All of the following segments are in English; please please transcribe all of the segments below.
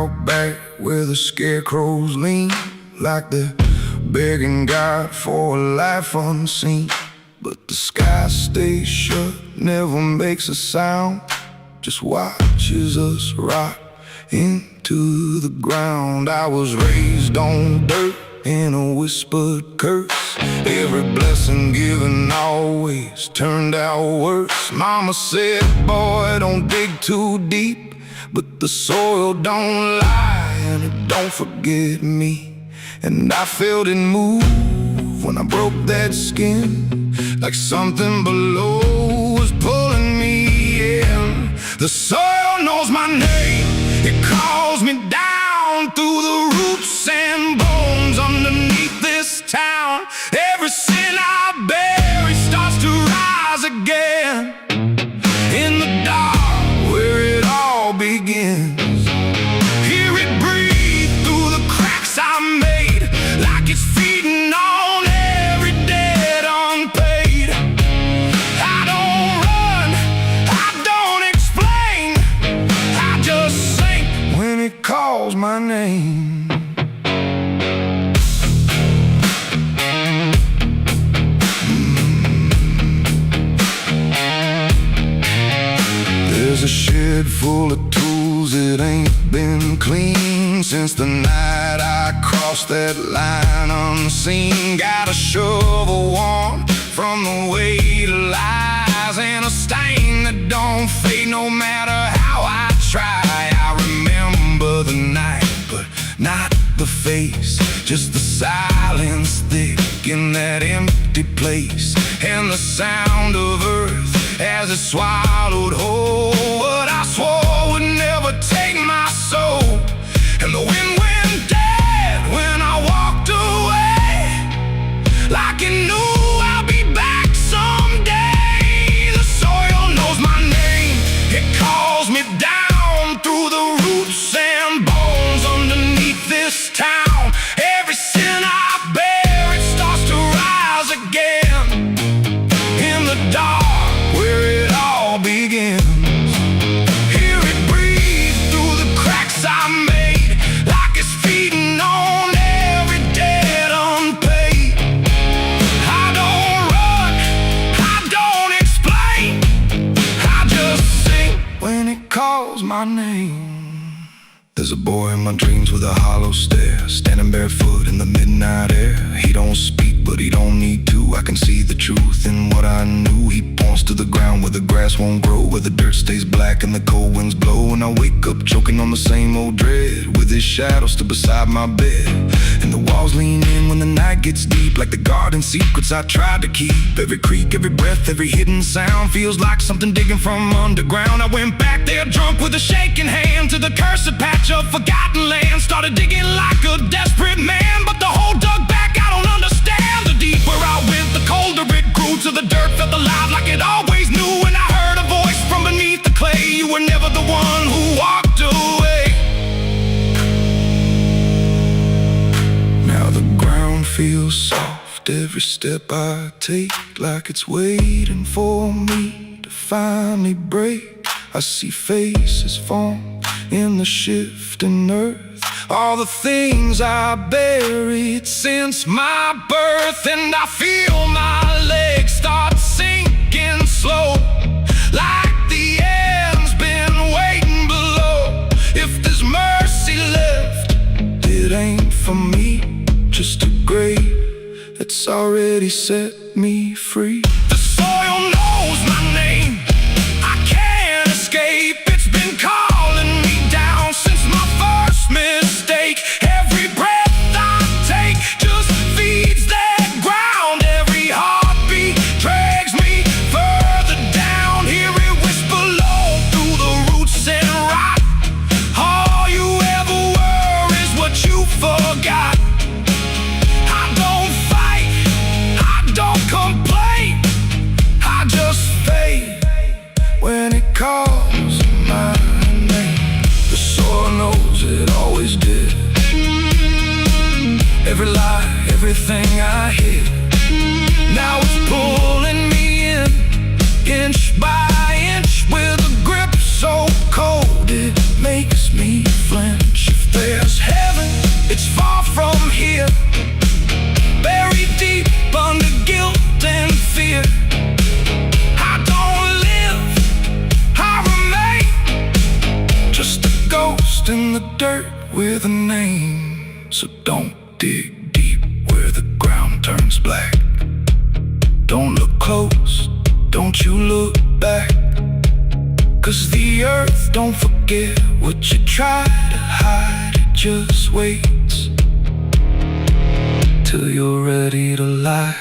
out back where the scarecrows lean, like they're begging God for a life unseen. But the sky stays shut, never makes a sound, just watches us rot into the ground. I was raised on dirt in a whispered curse. Every blessing given always turned out worse. Mama said, boy, don't dig too deep, but the soil don't lie and it don't forget me. And I felt it move when I broke that skin, like something below was pulling me in. The soil knows my name, it calls me down through the roots and bones underneath this town. Every sin I bear, it starts to rise again in the dark where it all begins. Hear it breathe through the cracks I made, like it's feeding on every debt unpaid. I don't run, I don't explain, I just sink when it calls my name. There's a shed full of tools that ain't been clean since the night I crossed that line unseen. Got a shovel worn from the weight of lies, and a stain that don't fade no matter how I try. I remember the night, but not the face, just the silence thick in that empty place, and the sound of earth as it swallowed whole what I swore would never take my soul. And the wind went dead when I walked away, like it knew I'll be back someday. The soil knows my name, it calls me down through the roots and bones underneath this town. Every sin I bear, it starts to rise again in the dark where it all begins. Hear it breathe through the cracks I made, like it's feeding on every debt unpaid. I don't run, I don't explain, I just sing when it calls my name. There's a boy in my dreams with a hollow stare, standing barefoot in the midnight air. He don't speak, but he don't need to. I can see the truth in what I knew. He points to the ground where the grass won't grow, where the dirt stays black and the cold winds blow. And I wake up choking on the same old dread, with his shadow still beside my bed. And the walls lean in when the night gets deep, like the garden secrets I tried to keep. Every creak, every breath, every hidden sound feels like something digging from underground. I went back there drunk with a shaking hand to the cursed patch of forgotten land. Started digging like a desperate man, but the hole dug back, I don't understand. The deeper I went, the colder it grew, to the dirt felt alive like it always knew. And I heard a voice from beneath the clay, you were never the one who walked away. Now the ground feels soft, every step I take, like it's waiting for me to finally break. I see faces form in the shifting earth, all the things I buried since my birth. And I feel my legs start sinking slow, like the end's been waiting below. If there's mercy left, it ain't for me, just a grave that's already set me free. The soil knows my name, I can't escape. It's been calling me down since my first mistake. Every breath I take just feeds that ground. Every heartbeat drags me further down. Hear it whisper low through the roots and rot. All you ever were is what you forgot. I don't fight, I don't complain, with a name. So don't dig deep where the ground turns black. Don't look close, don't you look back. 'Cause the earth don't forget what you try to hide. It just waits till you're ready to lie.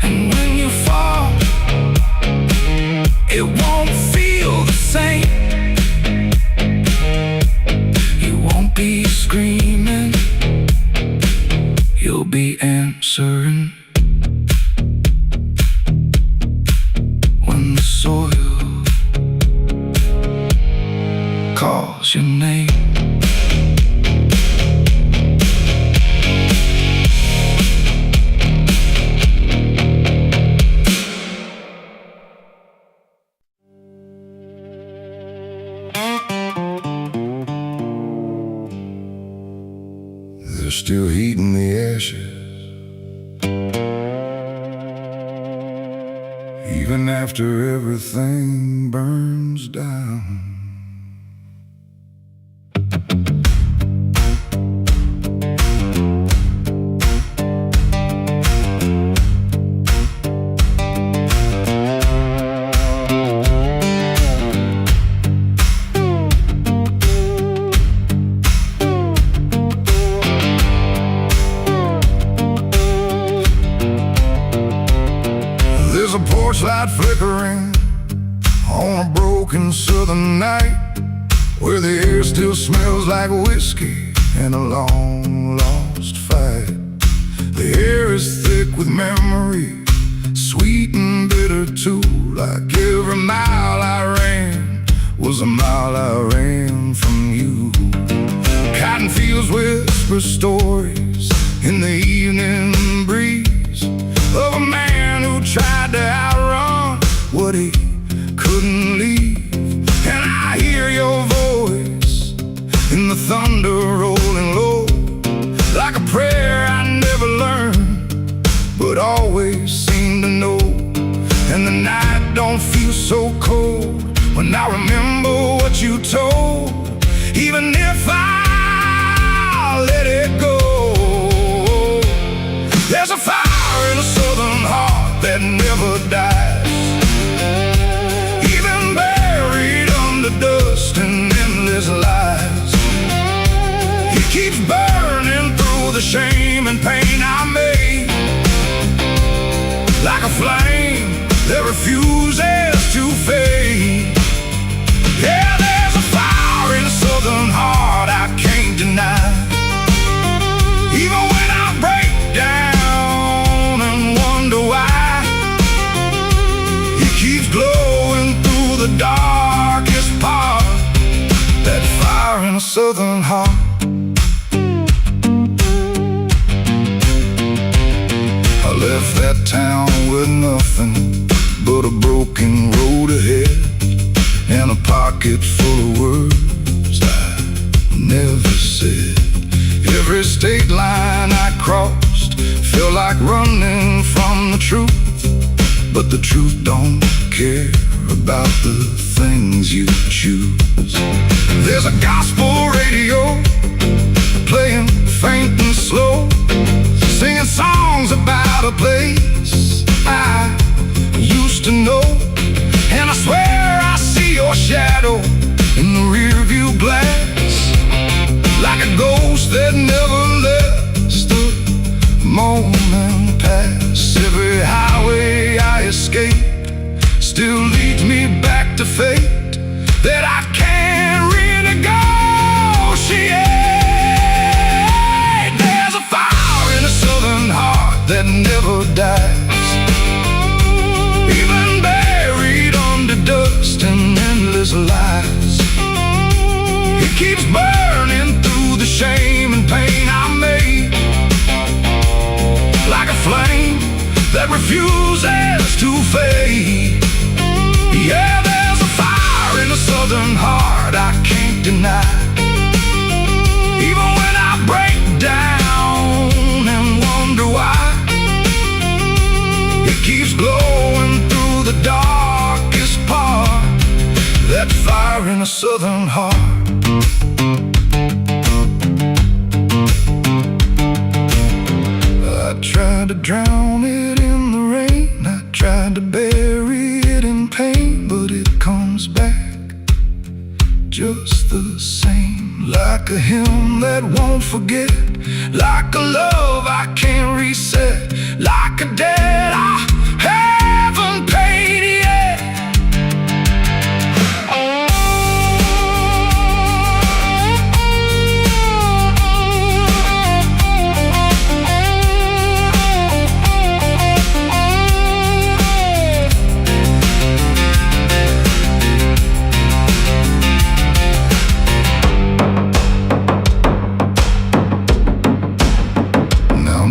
And when you fall, it won't feel the same. You won't be screaming, you'll be answering. When the soil calls your name. There's still heat in the ashes, even after everything burns down. There's a porch light flickering on a broken southern night, where the air still smells like whiskey and a long lost fight. The air is thick with memory, sweet and bitter too. Like every mile I ran was a mile I ran from you. Cotton fields whisper stories in the evening breeze of a man who tried to outrun what he couldn't leave. And I hear your voice in the thunder rolling low, like a prayer I never learned, but always seem to know. And the night don't feel so cold when I remember what you told, even if I let it go. There's a fire in a southern heart that never dies, even buried under dust and endless lies. It keeps burning through the shame and pain I made, like a flame that refuses to fade. Yeah, there's a fire in a southern heart I can't deny. Even when I break down and wonder why, it keeps glowing through the darkest part. That fire in a southern heart. I left that town with nothing but a broken road ahead, and a pocket full of words I never said. Every state line I crossed felt like running from the truth, but the truth don't care about the things you choose. There's a gospel radio playing faint and slow, singing songs about a place I used to know. And I swear I see your shadow in the rearview glass, like a ghost that never lets the moment pass. Every highway I escape still leads me back to fate that I can't renegotiate. There's a fire in a southern heart that never dies, even buried under dust and endless lies. It keeps burning through the shame and pain I made, like a flame that refuses to fade. Yeah, there's a fire in a southern heart I can't deny. Even when I break down and wonder why, it keeps glowing through the darkest part. That fire in a southern heart. I tried to drown it in the rain, I tried to bury it in pain, but it comes back just the same. Like a hymn that won't forget, like a love I can't reset, like a debt I haven't paid yet.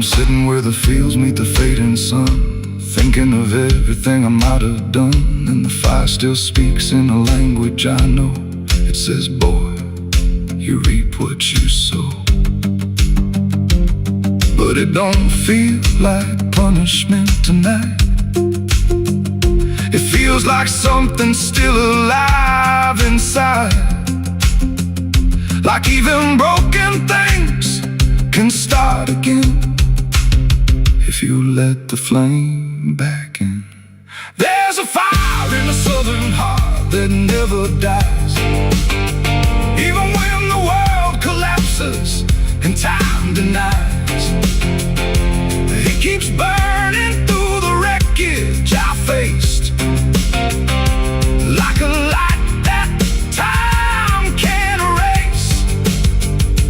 Sitting where the fields meet the fading sun, thinking of everything I might have done. And the fire still speaks in a language I know. It says, boy, you reap what you sow. But it don't feel like punishment tonight. It feels like something still alive inside. Like even broken things can start again if you let the flame back in. There's a fire in the southern heart that never dies. Even when the world collapses and time denies, it keeps burning through the wreckage I faced, like a light that time can't erase.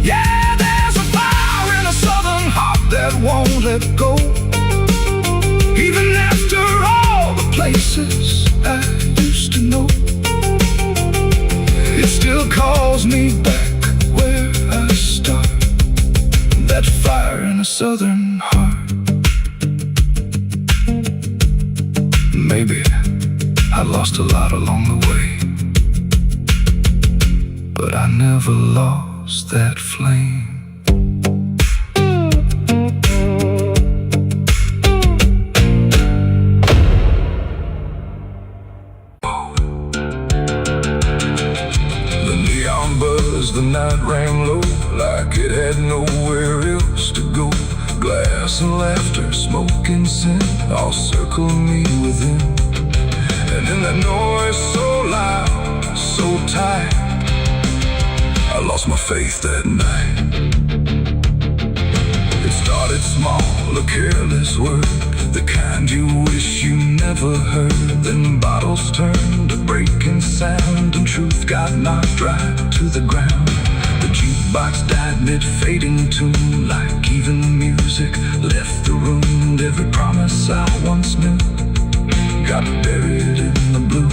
Yeah, there's a fire in a southern heart that won't let go. Even after all the places I used to know, it still calls me back where I start. That fire in a southern heart. Maybe I lost a lot along the way, but I never lost that flame. The night rang low, like it had nowhere else to go. Glass and laughter, smoke and sin, all circled me within. And in that noise so loud, so tight, I lost my faith that night. It started small, a careless word, the kind you wish you never heard. Then bottles turned to breaking sound, and truth got knocked right to the ground. The jukebox died mid-fading tune, like even music left the room. And every promise I once knew got buried in the blue.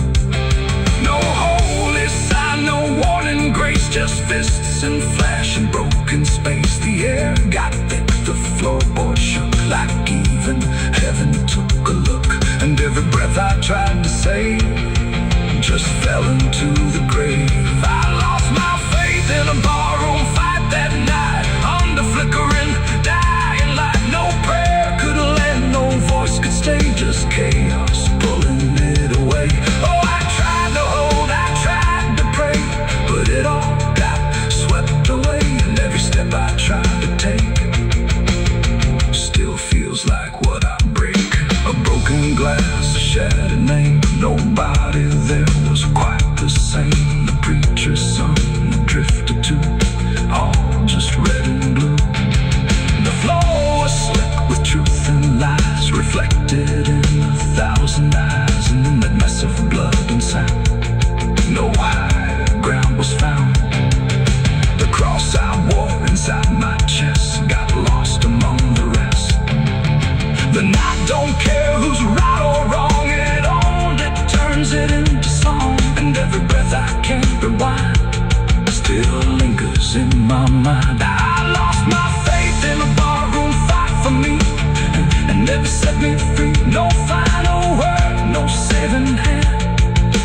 No holy sign, no warning grace, just fists and flash and broken space. The air got thick, the floorboard shook, like even heaven took a look. And every breath I tried to save just fell into the grave. I lost my faith in a barroom fight that night, under flickering, dying light. No prayer could land, no voice could stay, just chaos pulling it away. Oh, I tried to hold, I tried to pray, but it all got swept away. And every step I tried to take still feels like what I break. A broken glass, a shattered name, nobody there was quite the same. The preacher's son, the drifter too, all just red and blue. The floor was slick with truth and lies, reflected in 1,000 eyes. And in that mess of blood and sound, no higher ground was found. The cross I wore inside my chest got lost among the rest. The night don't care who's right or wrong, it only turns it into song. And every breath I can't rewind still lingers in my mind. I lost my faith in a barroom fight for me, and never set me free. No final word, no saving hand,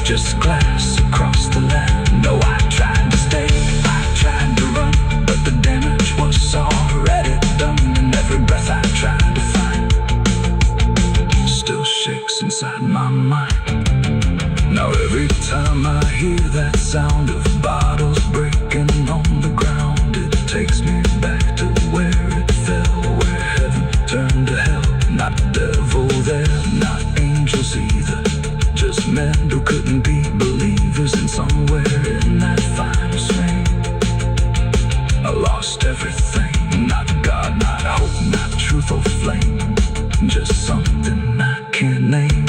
just glass across the land. No, I tried to stay, I tried to run, but the damage was already done. And every breath I tried to find still shakes inside my mind. Now every time I hear hear that sound of bottles breaking on the ground. It takes me back to where it fell, where heaven turned to hell. Not devil there, not angels either, just men who couldn't be believers. And somewhere in that final swing, I lost everything. Not God, not hope, not truth or flame, just something I can't name.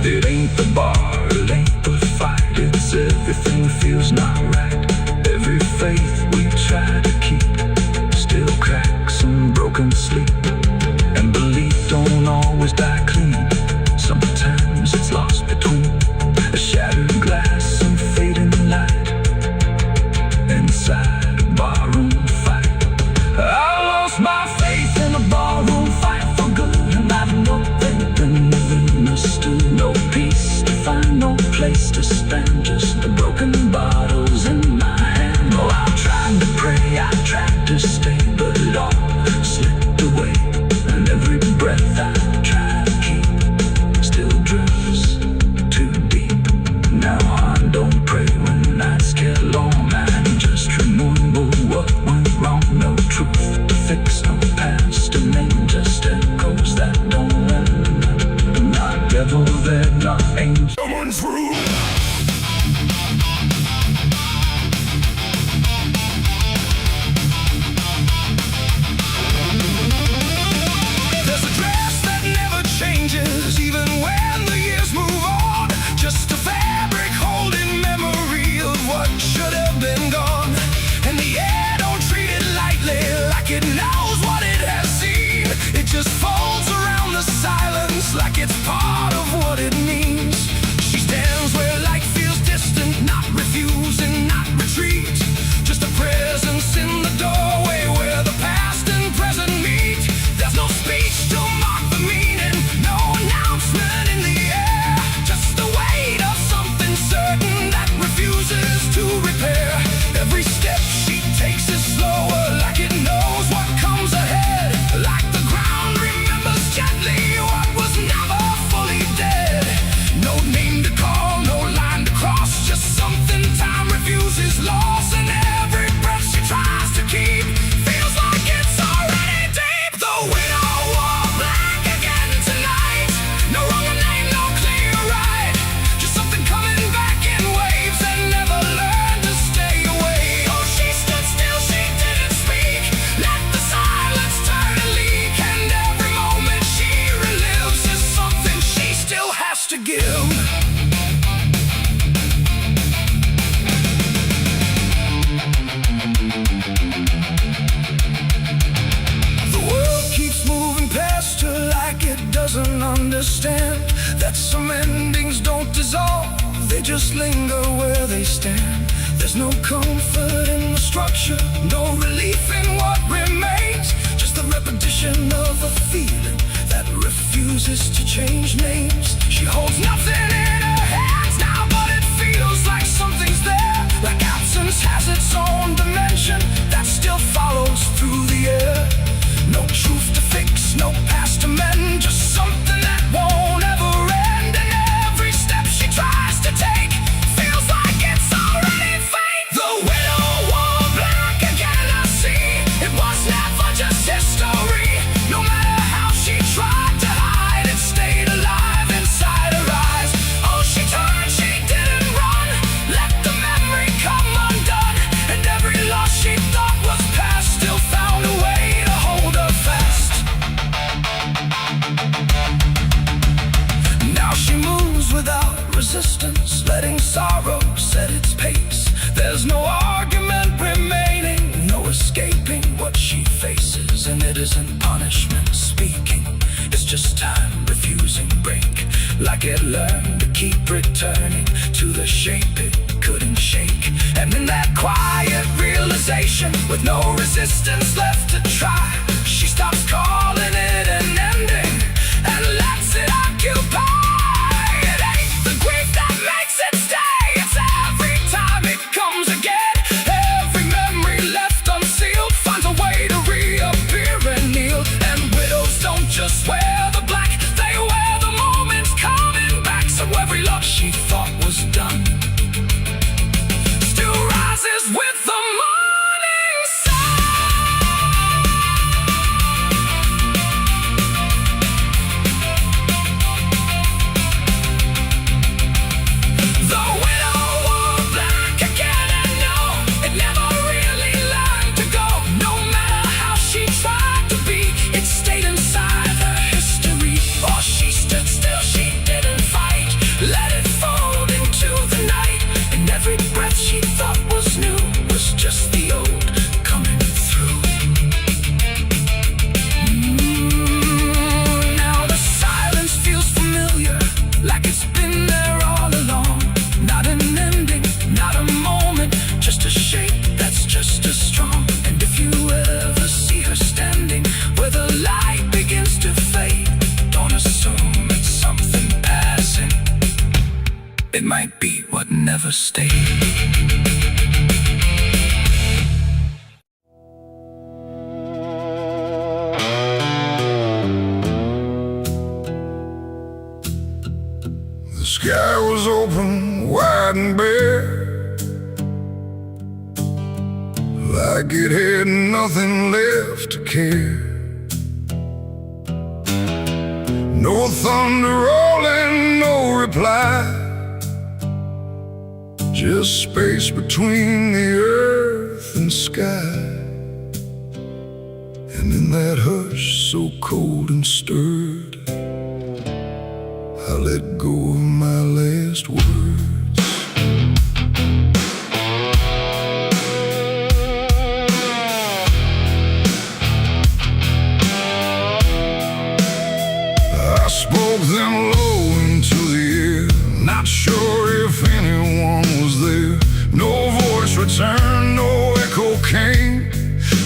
It ain't the bar, it ain't the fight, it's everything that feels not right. Every faith we try to keep still cracks and broken sleep. And belief don't always die clean, sometimes it's lost between a shattered glass and fading light inside a barroom fight. I lost my faith in a barroom fight for good, and I've no faith in living understood. No peace to find, no place to stand, just the broken bottles in my hand. Oh, I tried to pray, I tried to stay, but it all slipped away. And every breath I try to keep still drifts too deep. Now I don't pray when nights get long, I just remember what went wrong. No truth to fix, no past to name, just echoes that don't end. Not devil there, not angel. Someone's room. There's a dress that never changes, even when the years move on. Just a fabric holding memory of what should have been gone. And the air don't treat it lightly, like it knows what it has seen. It just folds around the silence, like it's part of what it means. She stands where light feels distant, not refusing, not retreat. Just a presence in the doorway where the past and present meet. There's no speech to mark the meaning, no announcement in the air. Just the weight of something certain that refuses to repair. Every step she takes is slower, like it knows what comes ahead. Like the ground remembers gently what was never fully dead. No name to call, no line to cross, just something time refuses loss. And every breath she tries to keep feels like it's already deep. The widow wore black again tonight. No wrong name, no clear right, just something coming back in waves and never learned to stay away. Oh, she stood still, she didn't speak, let the silence turn and leak. And every moment she relives is something she still has to give. The world keeps moving past her like it doesn't understand that some endings don't dissolve, they just linger where they stand. There's no comfort in the structure, no relief in what remains, just the repetition of a feeling that refuses to change names. She holds nothing in her hands now, but it feels like something's there, like absence has its own dimension that still follows through the air. No truth to fix, no past to mend, just something that won't ever end. And every step she tries to take feels like it's already fate. The widow wore black again, I see. It was never just history. No matter how she tried to hide, it stayed alive inside her eyes. Oh, she turned, she didn't run, let the memory come undone. And every loss she thought was past still found a way to hold her fast. Now she moves without resistance, letting sorrow set its pace. There's no argument remaining, no escaping what she faces. And it isn't punishment speaking, it's just time refusing break. Like it learned to keep returning to the shape it couldn't shake. And in that quiet realization, with no resistance left to try, she stops calling it an ending and lets it occupy. It ain't the grief that makes it stay, it's every time it comes again. Every memory left unsealed finds a way to reappear and kneel. And widows don't just wear the black, they wear the moments coming back. So every loss she thought was done with the morning sun. The widow wore black again, and no, it never really learned to go. No matter how she tried to be, it stayed inside her history. Or she stood still, she didn't fight, let it fold into the night. And every breath she thought was new was just the old coming through. Now the silence feels familiar, like it's been there all along. Not an ending, not a moment, just a shape that's just as strong. And if you ever see her standing where the light begins to fade, don't assume it's something passing. It might be what never stayed. The sky was open, wide and bare, like it had nothing left to care. No thunder rolling, no reply, just space between the earth and sky. And in that hush so cold and stirred, I let go of my last words. I spoke them low into the air, not sure if anyone was there. No voice returned, no echo came,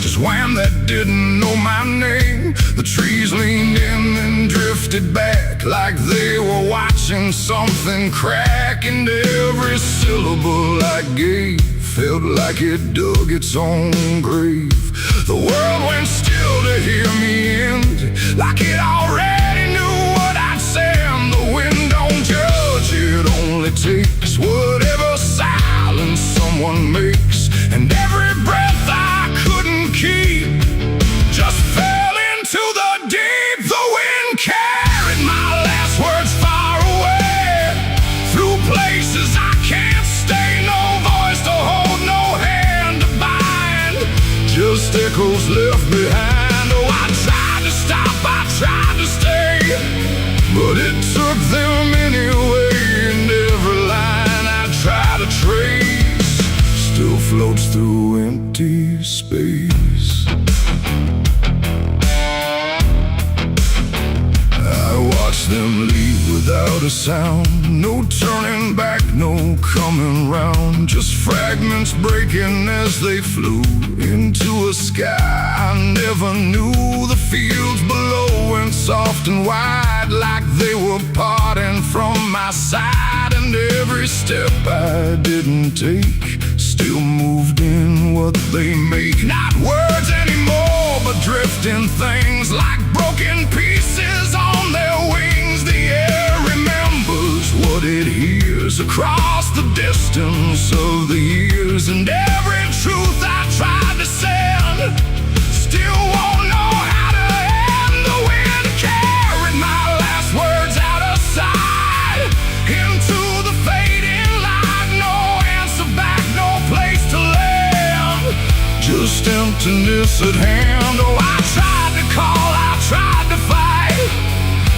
just wind that didn't know my name. The trees leaned in and drifted back, like they were watching something crack. And every syllable I gave felt like it dug its own grave. The world went still to hear me end, like it already knew what I'd say. And the wind don't judge, it only takes whatever silence someone makes. And every breath I couldn't keep just fell into the deep. The wind carried my last words far away, through places I can't stay. No voice to hold, no hand to bind, just echoes left behind. Oh, I tried to stop, I tried to stay, but it took them anyway. And every line I try to trace still floats through empty space. I watch them leave without a sound, no turning back, no coming round, just fragments breaking as they flew into a sky I never knew. The fields below went soft and wide, like they were parting from my side. And every step I didn't take still moved in what they make. Not words anymore, but drifting things, like broken pieces on their wings. The air remembers what it hears across the distance of the years. And every truth I tried to send still won't know how to end. The wind carried my last words out of sight, into the fading light. No answer back, no place to land, just emptiness at hand. Oh, I tried to call, I tried to fight,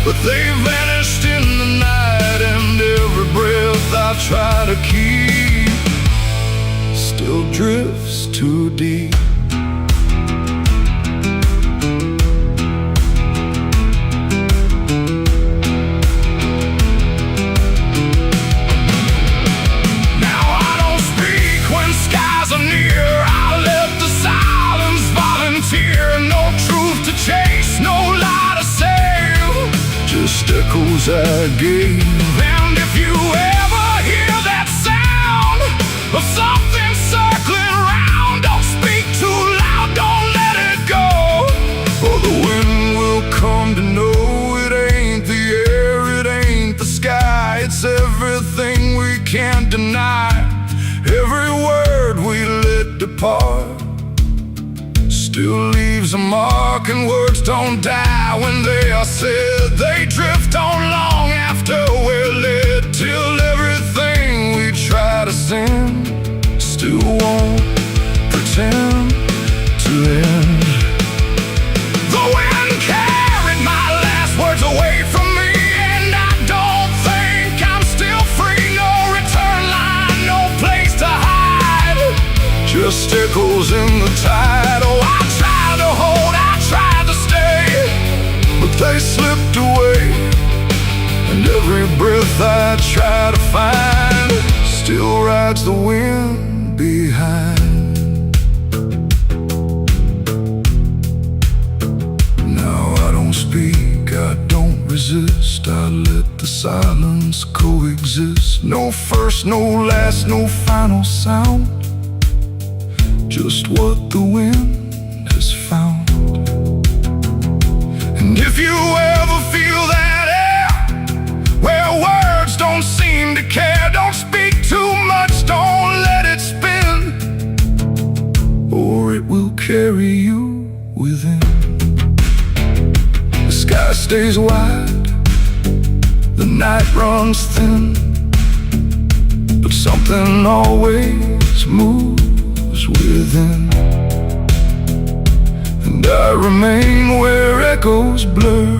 but they vanished in the night. And every breath I try to keep still drifts too deep. Now I don't speak when skies are near, I let the silence volunteer. No truth to chase, no lie to save, just echoes I gave. And if you ever hear that sound of something circling round, don't speak too loud, don't let it go, or the wind will come to know it ain't the air, it ain't the sky. It's everything we can't deny, every word we live apart still leaves a mark, and words don't die when they are said. They drift on long after we're lit, till everything we try to send still won't pretend to end. The wind carried my last words away from me, and I don't think I'm still free. No return line, no place to hide, just echoes in the tide. Oh, I tried to hold, I tried to stay, but they slipped away, and every breath I try to find still rides the wind behind. Now I don't speak, I don't resist, I let the silence coexist. No first, no last, no final sound, just what the wind has found. And if you ever feel that air, where words don't seem to care, don't speak too much, don't let it spin, or it will carry you within. The sky stays wide, the night runs thin, but something always moves within. And I remain where echoes blur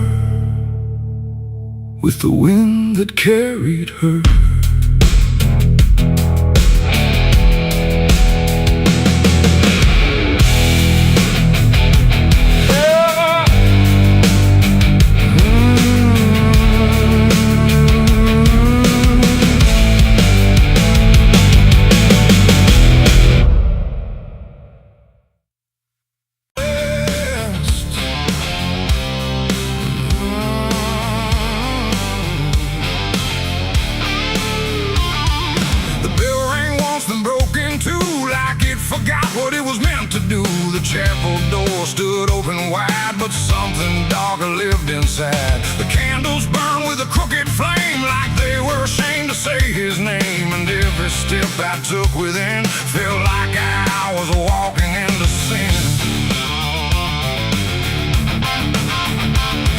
with the wind that carried her. Forgot what it was meant to do. The chapel door stood open wide, but something darker lived inside. The candles burned with a crooked flame, like they were ashamed to say his name. And every step I took within felt like I was walking into sin.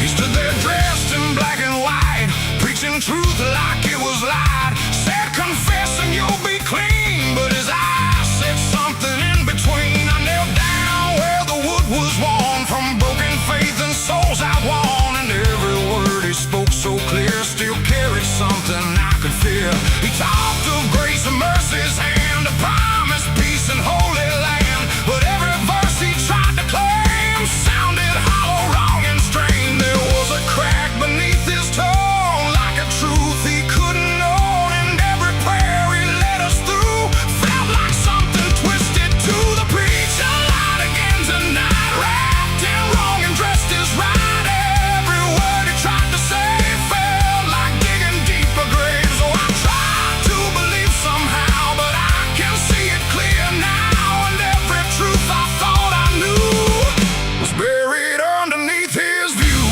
He stood there dressed in black and white, preaching truth like it was light. Said, confess and you'll be clean, but his eyes said something in between. I knelt down where the wood was worn from broken faith and souls outworn, and every word he spoke so clear still carried something I could feel. He talked of grace and mercy's hand, a promise, peace and holy land, but every verse he tried to claim sounded hollow, wrong and strained. There was a crack beneath his tone, like a truth he couldn't own, and every prayer he led us through felt like something twisted to the preach. A light again tonight, wrapped in wrong and dressed as right. Every word he tried to say felt like digging deeper graves. Oh, I tried to believe somehow, but I can see it clear now, and every truth I thought I knew was buried underneath his view.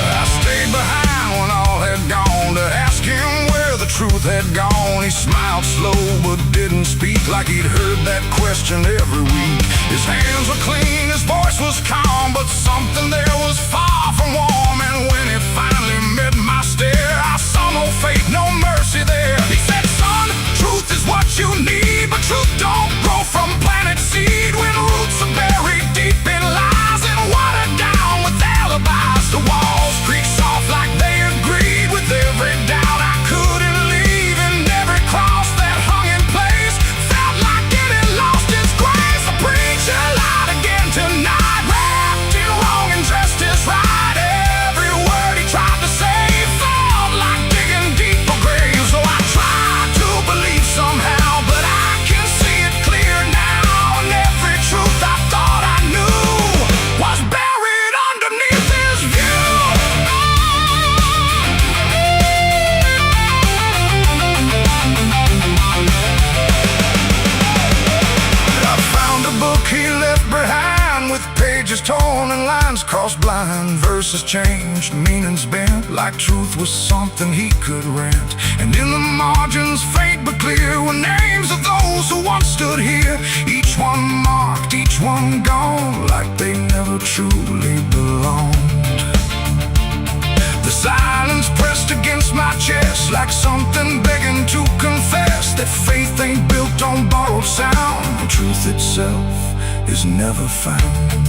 I stayed behind when all had gone to ask him where the truth had gone. He smiled slow but didn't speak, like he'd heard that question every week. His hands were clean, his voice was calm, but something there was far from warm. And when he finally met my stare, I saw no faith, no mercy there. He said, son, truth is what you need, but truth don't grow from planted seed. When roots are buried deep in lies and watered down with alibis, the walls creak soft like they agreed with every doubt I couldn't leave, and every cross that hung in place felt like it had lost its grace. The preacher lied again tonight, wrapped in wrong and dressed as right. Every word he tried to say felt like digging deeper graves. So I tried to believe somehow, but I can see it pages torn and lines crossed blind, verses changed, meanings bent, like truth was something he could rent. And in the margins, faint but clear, were names of those who once stood here. Each one marked, each one gone, like they never truly belonged. The silence pressed against my chest, like something begging to confess that faith ain't built on borrowed sound. The truth itself is never found.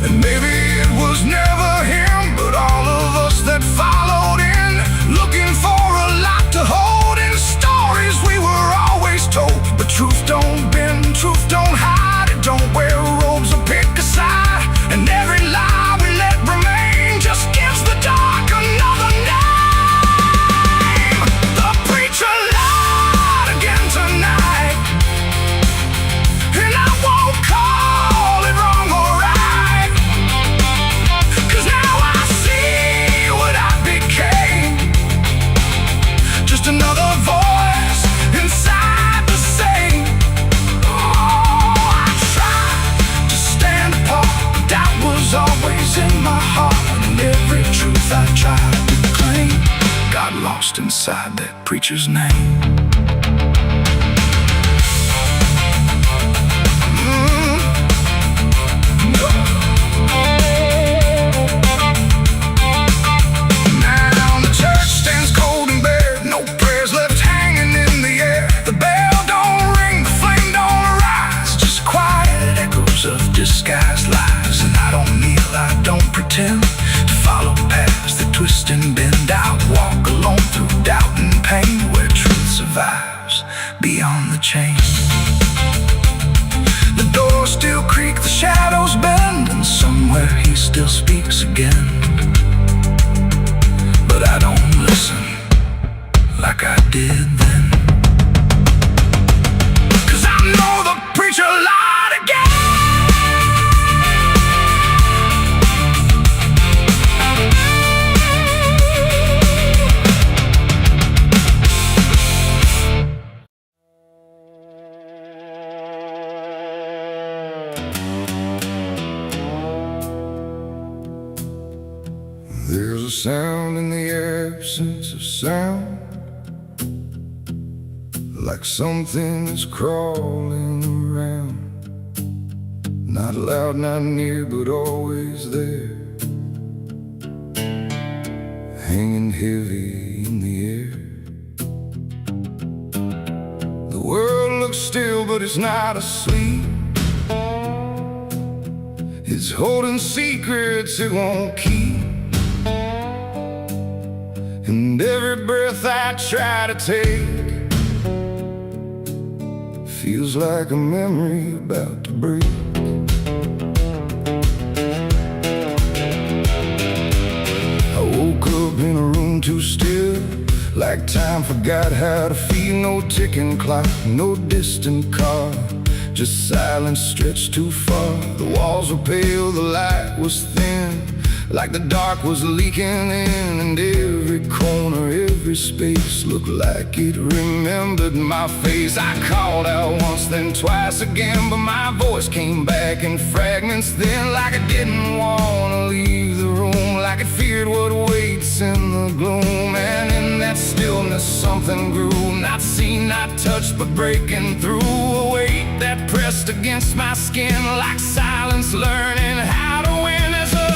And maybe it was never him, but all of us that followed in, looking for a lot to hold in stories we were always told. But truth don't bend, truth don't hide, it don't wear robes or pick a side. And every lie we let remain just gives the dark another name. The preacher lied again tonight, and I won't call it wrong or right, 'cause now I see what I became, just another voice inside the same. Oh, I tried to stand apart, doubt was always in my heart, and every truth I tried to claim got lost inside that preacher's name. Now the church stands cold and bare, no prayers left hanging in the air. The bell don't ring, the flame don't rise, just quiet echoes of disguised lies. And I don't kneel, I don't pretend to follow paths that twist and bend. I walk alone through doubt and pain, where truth survives beyond the chain. The doors still creak, the shadows bend, and somewhere he still speaks again. But I don't listen like I did then, 'cause I know the preacher lied again. There's a sound in the absence of sound, like something is crawling around. Not loud, not near, but always there, hanging heavy in the air. The world looks still, but it's not asleep. It's holding secrets it won't keep. And every breath I try to take feels like a memory about to break. I woke up in a room too still, like time forgot how to feel. No ticking clock, no distant car, just silence stretched too far. The walls were pale, the light was thin, like the dark was leaking in. And every corner, every space looked like it remembered my face. I called out once, then twice again, but my voice came back in fragments then, like I didn't want to leave the room, like it feared what waits in the gloom. And in that stillness something grew, not seen, not touched, but breaking through. A weight that pressed against my skin, like silence learning how to win. As a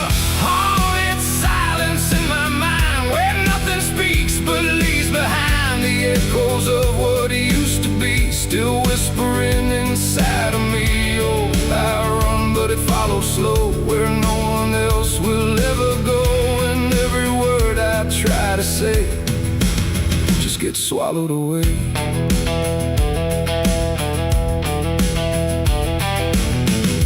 haunted silence in my mind, where nothing speaks but leaves behind the echoes of what used to be, still whispering inside of me. Oh, I run, but it follows slow, where no one else will ever go. And every word I try to say just gets swallowed away.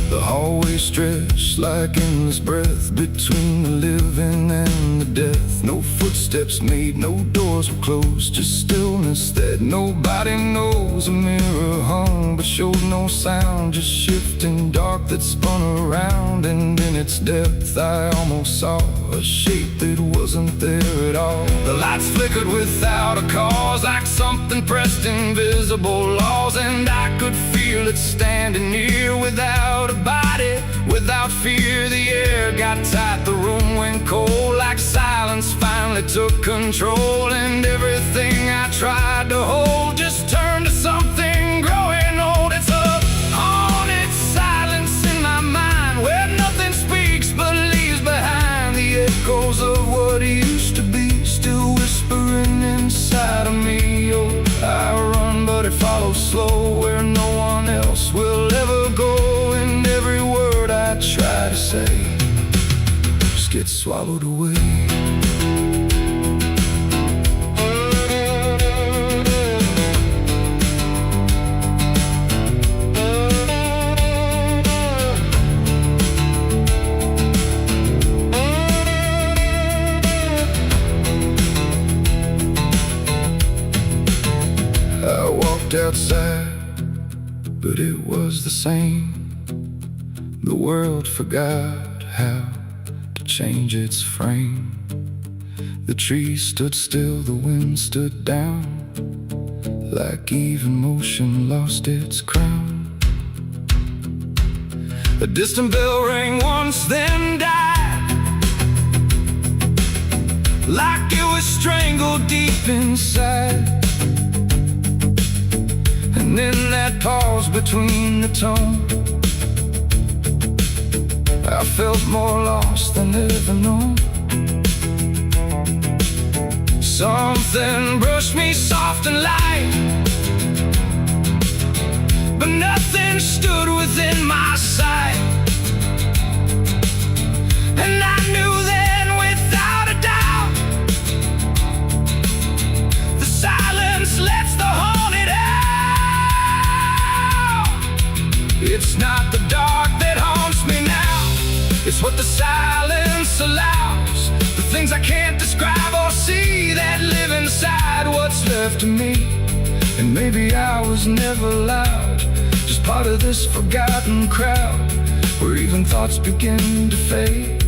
The hallway stretched like endless breath between the living and the death. No footsteps made, no doors were closed, just stillness that nobody knows. A mirror hung but showed no sound, just shifting dark that spun around. And in its depth I almost saw a shape that wasn't there at all. The lights flickered without a cause, like something pressed invisible laws. And I could feel feel it standing near without a body, without fear. The air got tight, the room went cold, like silence finally took control. And everything I tried to hold just turned to something growing old. It's a haunted silence in my mind, where nothing speaks but leaves behind the echoes of what used to be, still whispering inside of me. Oh, I run but it follows slow, where no one else will ever go. And every word I try to say just gets swallowed away. Outside, but it was the same. The world forgot how to change its frame. The trees stood still, the wind stood down, like even motion lost its crown. A distant bell rang once, then died, like it was strangled deep inside. And in that pause between the tone, I felt more lost than ever known. Something brushed me soft and light, but nothing stood within my sight. And I knew then without a doubt, the silence lets the haunted out. It's not the dark that haunts me now, it's what the silence allows. The things I can't describe or see that live inside what's left of me. And maybe I was never loud, just part of this forgotten crowd, where even thoughts begin to fade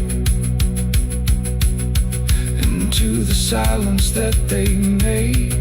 into the silence that they made.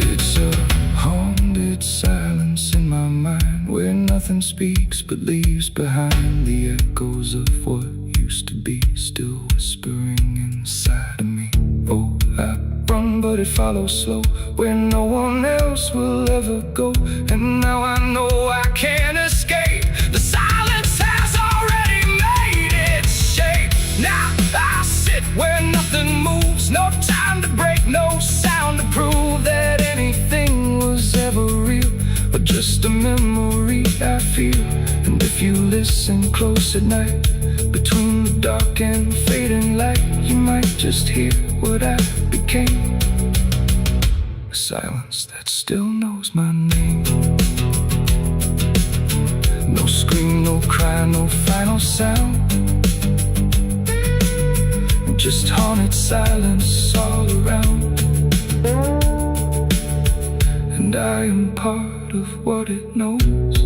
It's a haunted silence in my mind, where nothing speaks but leaves behind the echoes of what used to be, still whispering inside of me. Oh, I run but it follows slow, where no one else will ever go. And now I know I can't escape, the silence has already made its shape. Now I sit where nothing moves, no time to break, no sound to prove that anything was ever real, but just a memory I feel. And if you listen close at night, between the dark and fading light, you might just hear what I became, a silence that still knows my name. No scream, no cry, no final sound, just haunted silence all around. And I am part of what it knows,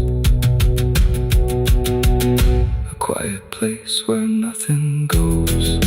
a quiet place where nothing goes.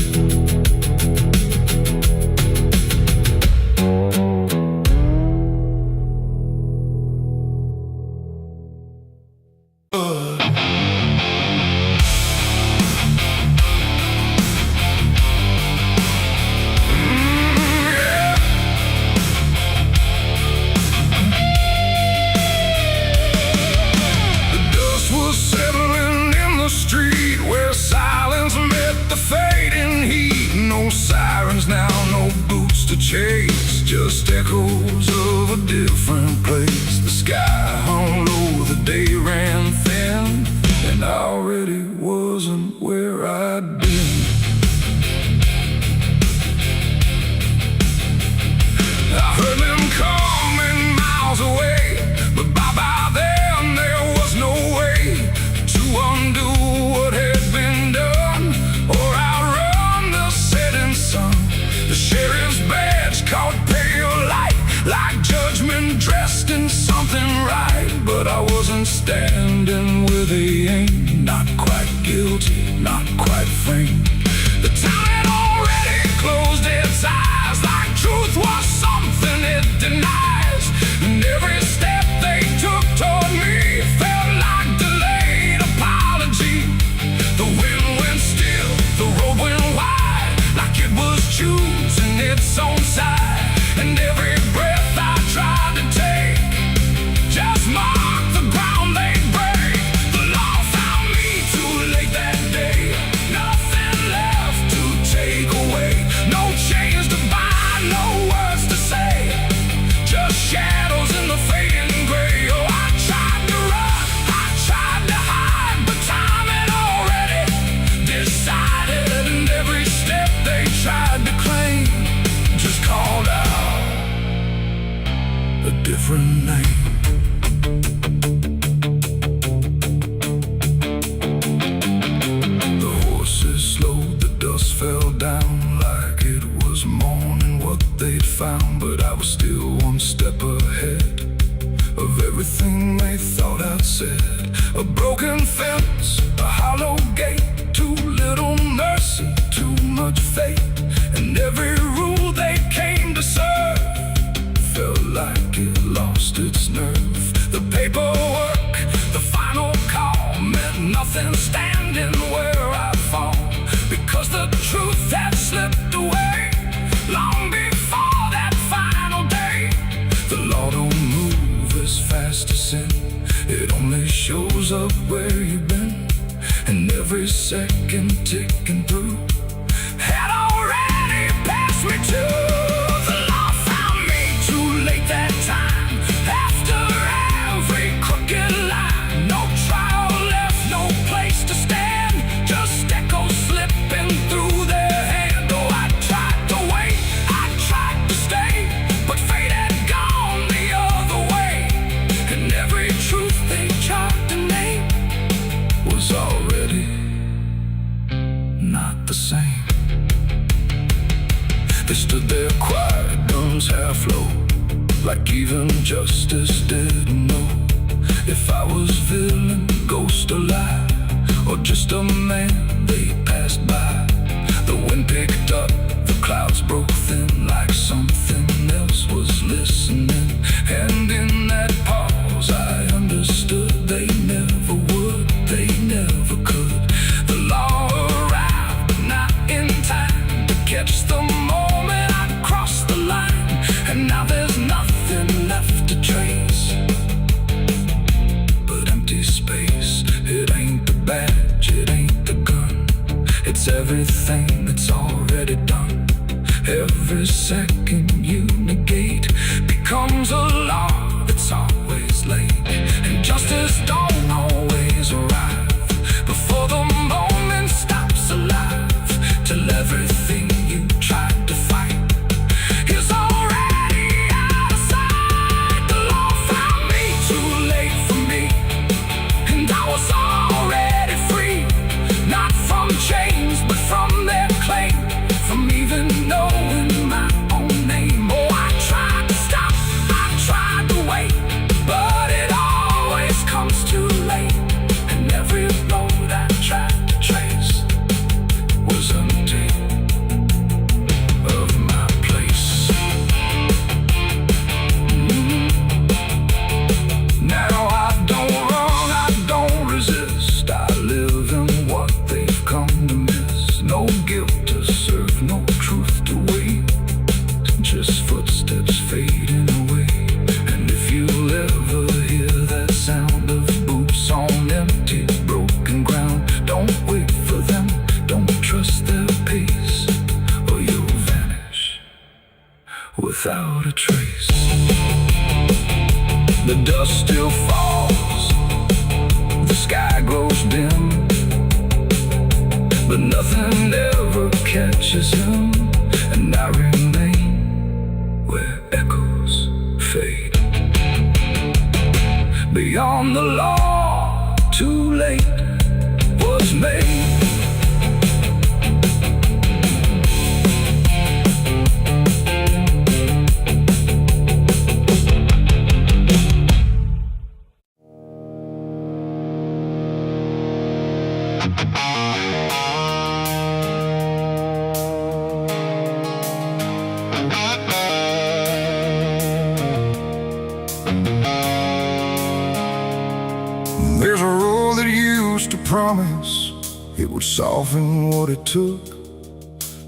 Chase, just echoes of a different place. The sky hung low, the day ran thin, and I already wasn't where I'd been. I heard them coming miles away, but by then there was no way to undo what had been done, or outrun the setting sun. The sheriff's badge caught pale light, like judgment dressed in something right. But I wasn't standing where they aimed, not quite guilty, not quite framed. The town had already closed its eyes, like truth was something it denies. And every step they took toward me different name. The horses slowed, the dust fell down like it was morning what they'd found. But I was still one step ahead of everything they thought I'd said. A broken fence, a hollow gate, too little mercy, too much fate. And every rule they came to serve felt like it lost its nerve. The paperwork, the final call meant nothing standing where I fall, because the truth had slipped away long before that final day. The law don't move as fast as sin, it only shows up where you've been. And every second ticking through had already passed me too. The law found me too late that time, after every crooked line. No trial left, no place to stand, just echoes slipping through their hand. Oh, I tried to wait, I tried to stay, but fate had gone the other way. And every truth they tried to name was already not the same. They stood there quiet, guns half low, like even justice didn't know if I was villain, ghost or lie, or just a man they passed by. The wind picked up, the clouds broke thin, like something else was listening. And in that pause I understood they never would, they never could. The law arrived, but not in time to catch the moment I crossed the line. And now there's nothing left to trace but empty space. It ain't the badge, it ain't the gun, it's everything that's already done. Every second you negate becomes a law that's always late. And justice don't always arrive before the moment stops alive, till everything you tried to fight is already out of sight. The law found me too late for me, and I was already free, not from chains but from their claim, from even knowing my own name. Oh, I tried to stop, I tried to wait, but it always comes too late. And every road I tried to trace was empty of my place. Now I don't run, I don't resist, I live in what they've come to miss. No guilt to serve, no truth to wait, just footsteps fading away. And if you'll ever hear that sound of boots on empty, broken ground, don't wait for them, don't trust their pace, or you'll vanish without a trace. The dust still falls, the sky grows dim, but nothing ever catches him. And I remain where echoes fade. Beyond the law, too late was made. There's a road that used to promise it would soften what it took,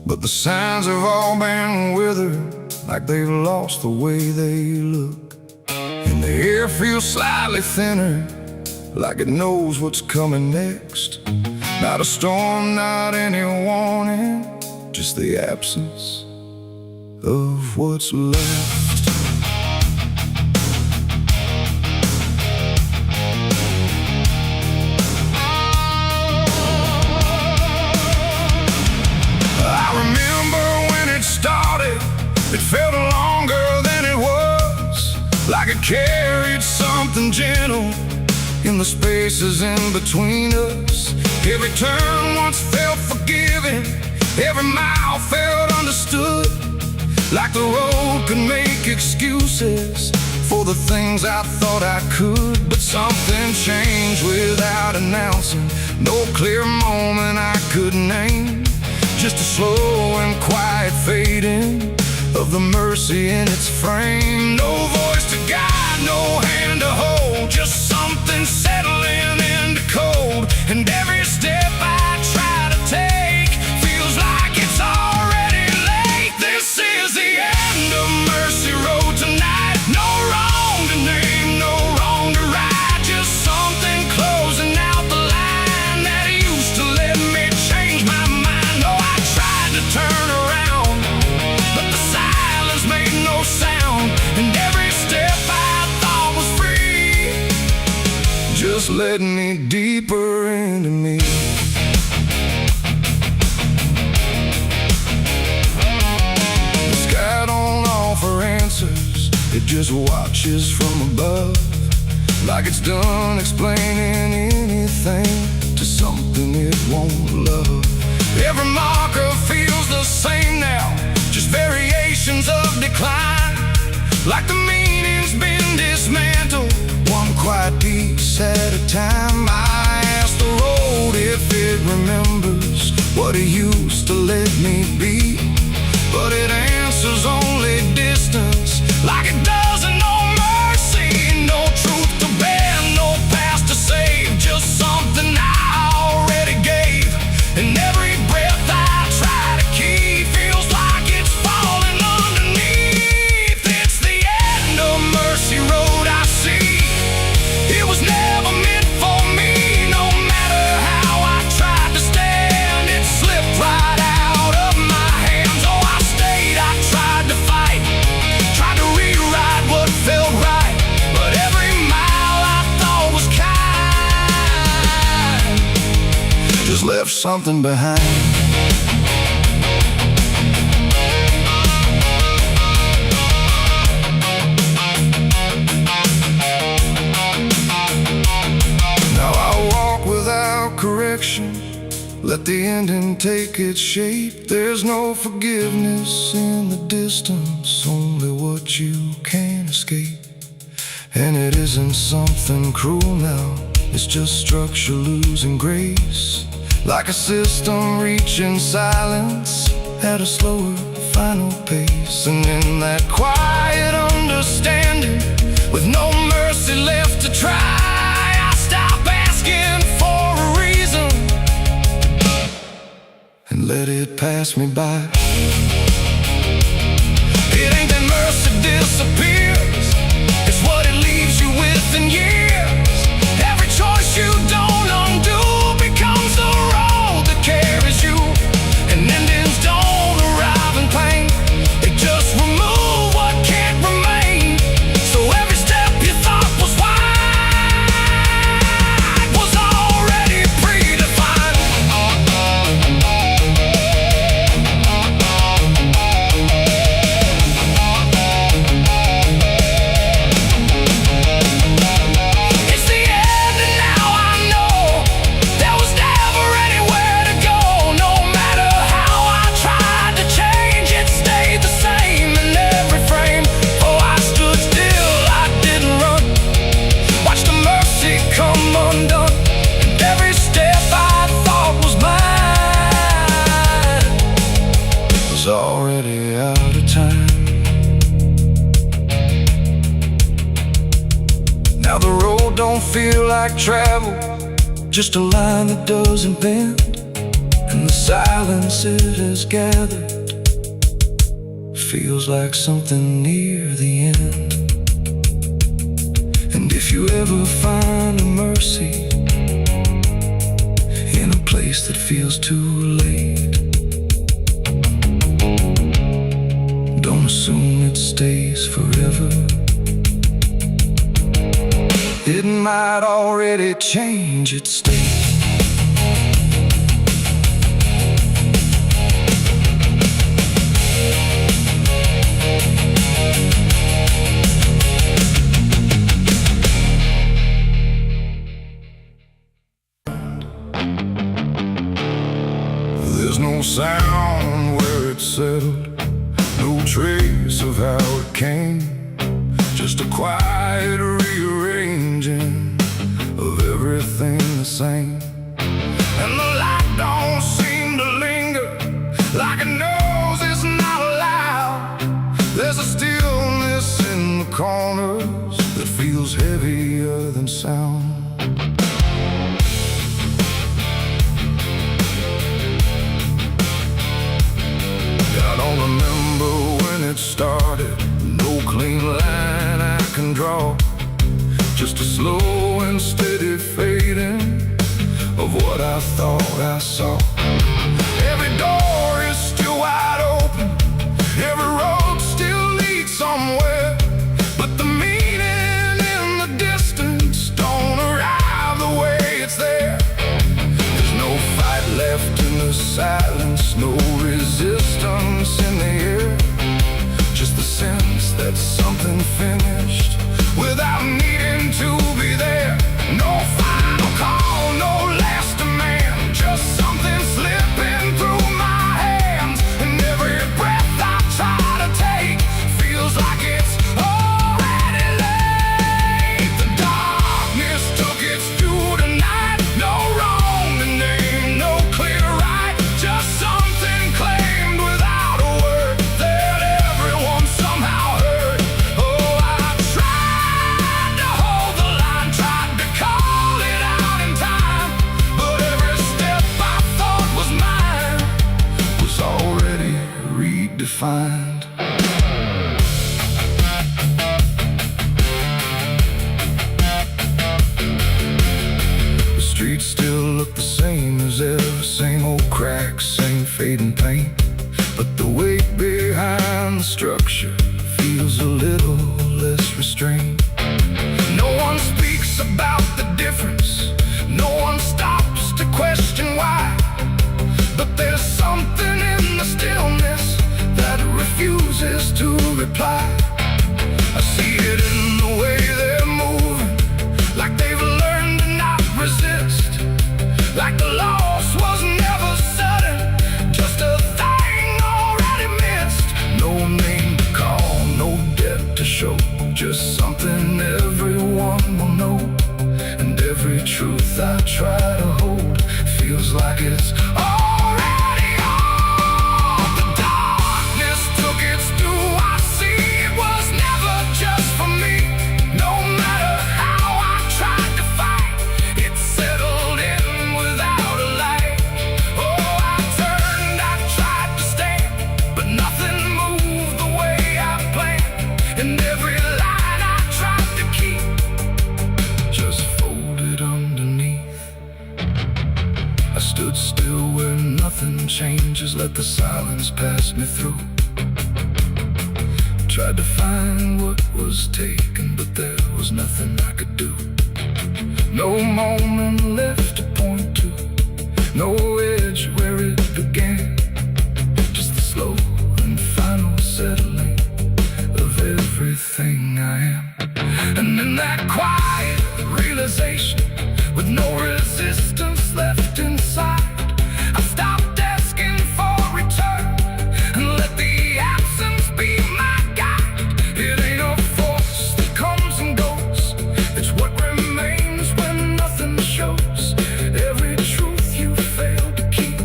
but the signs have all been withered, like they've lost the way they look. And the air feels slightly thinner, like it knows what's coming next. Not a storm, not any warning, just the absence of what's left. It felt longer than it was, like like it carried something gentle in the spaces in between us. Every turn once felt forgiving, every mile felt understood. Like the road could make excuses for the things I thought I could. But something changed without announcing, no clear moment I could name. Just a slow and quiet fading of the mercy in its frame. No voice to guide, no hand to hold, just something settling into cold. And every step I try to take feels like it's already late. This is the end of Mercy Road tonight. No wrong to name, no wrong to right, just something closing out the line that used to let me change my mind. Oh, I tried to turn around, but the silence made no sound. And every step I thought was free just led me deeper into me. The sky don't offer answers, it just watches from above, like it's done explaining anything to something it won't love. Every marker feels the same now, just variations of decline, like the meaning's been dismantled, one quiet piece at a time. I ask the road if it remembers what it used to let me be, but it answers only distance, like it doesn't know mercy. No truth to bear, no past to save, just something I already gave. And every breath I try to keep feels like it's falling underneath. It's the end of Mercy Road, I see. It was never meant for me. No matter how I tried to stand, it slipped right out of my hands. Oh, I stayed, I tried to fight, tried to rewrite what felt right, but every mile I thought was kind just left something behind. Now I walk without correction, let the ending take its shape. There's no forgiveness in the distance, only what you can't escape. And it isn't something cruel now, it's just structure losing grace, like a system reaching silence at a slower final pace. And in that quiet understanding, with no mercy left to try, I stop asking for a reason and let it pass me by. It ain't that mercy disappears, it's what it leaves you with in years. Every choice you don't undo becomes the road that carries you. And endings don't arrive in pain, they just remove what can't remain. So every step you thought was wide was already predefined. It's the end and now I know there was never anywhere to go. No matter how I tried to change, it stayed the same in every frame. Oh, I stood still, I didn't run, watched the mercy come undone. And every step I thought was mine was already out of time. Now the road don't feel like travel, just a line that doesn't bend. And the silence it has gathered feels like something near the end. And if you ever find a mercy in a place that feels too late, don't assume it stays forever. It might already change its state. settled, no trace of how it came, just a quiet rearranging of everything the same. And the light don't seem to linger, like it knows it's not allowed. There's a stillness in the corners that feels heavier than sound. I don't remember when it started, no clean line I can draw, just a slow and steady fading of what I thought I saw. Every door is still wide open, every road still leads somewhere, but the meaning in the distance don't arrive the way it's there. There's no fight left in the silence, no resistance in the air, just the sense that something finished without needing to be there. No final call, no last demand, just something slipping through my hands. And every breath I try to take feels like it's already late. The darkness took its due tonight, no wrong to name, no clear right, just something claimed without a word that everyone somehow heard. Oh, I tried to hold the line, tried to call it out in time, but every step I thought was mine was already redefined. The streets still look the same as ever, same old cracks, same fading paint, but the weight behind the structure feels a little less restrained. No one speaks about the difference, no one stops to question why, but there's something in the stillness that refuses to reply. I see it in the way they're moving, like they've learned to not resist, like the loss was never sudden, just a thing already missed. No name to call, no debt to show, just something everyone will know. And every truth I try to hold feels like it's already off. The darkness took its due, I see it was never just for me. No matter how I tried to fight, it settled in without a light. Oh, I turned, I tried to stand, but nothing moved the way I planned. And every line I tried to keep just folded underneath. I stood still where nothing changes, let the silence pass me through. Tried to find what was taken, but there was nothing I could do. No moment left to point to, no edge where it began, just the slow and final settling of everything I am. And in that quiet realization, with no resistance left inside, I stopped asking for return and let the absence be my guide. It ain't a force that comes and goes, it's what remains when nothing shows. Every truth you fail to keep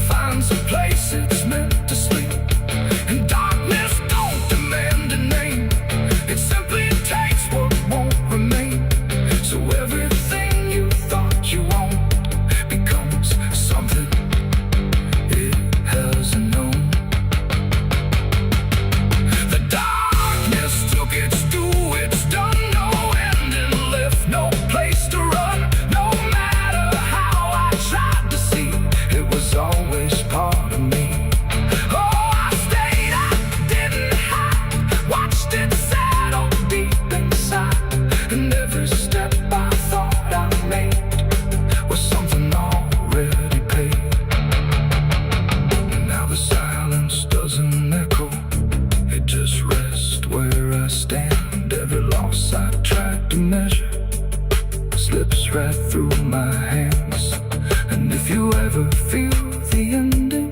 finds a place it's meant to sleep. And darkness don't demand a name, it simply takes what won't remain. So everything you thought you owned becomes something it hasn't known. The darkness took its due, it's done, no ending left, no place to run. No matter how I tried to see, it was always part of me. Oh, I stayed, I didn't hide, watched it settle deep inside. And every step I thought I made was something already paid. And now the silence doesn't echo, it just rests where I stand. Every loss I tried to measure slips right through my hands. And if you ever feel the ending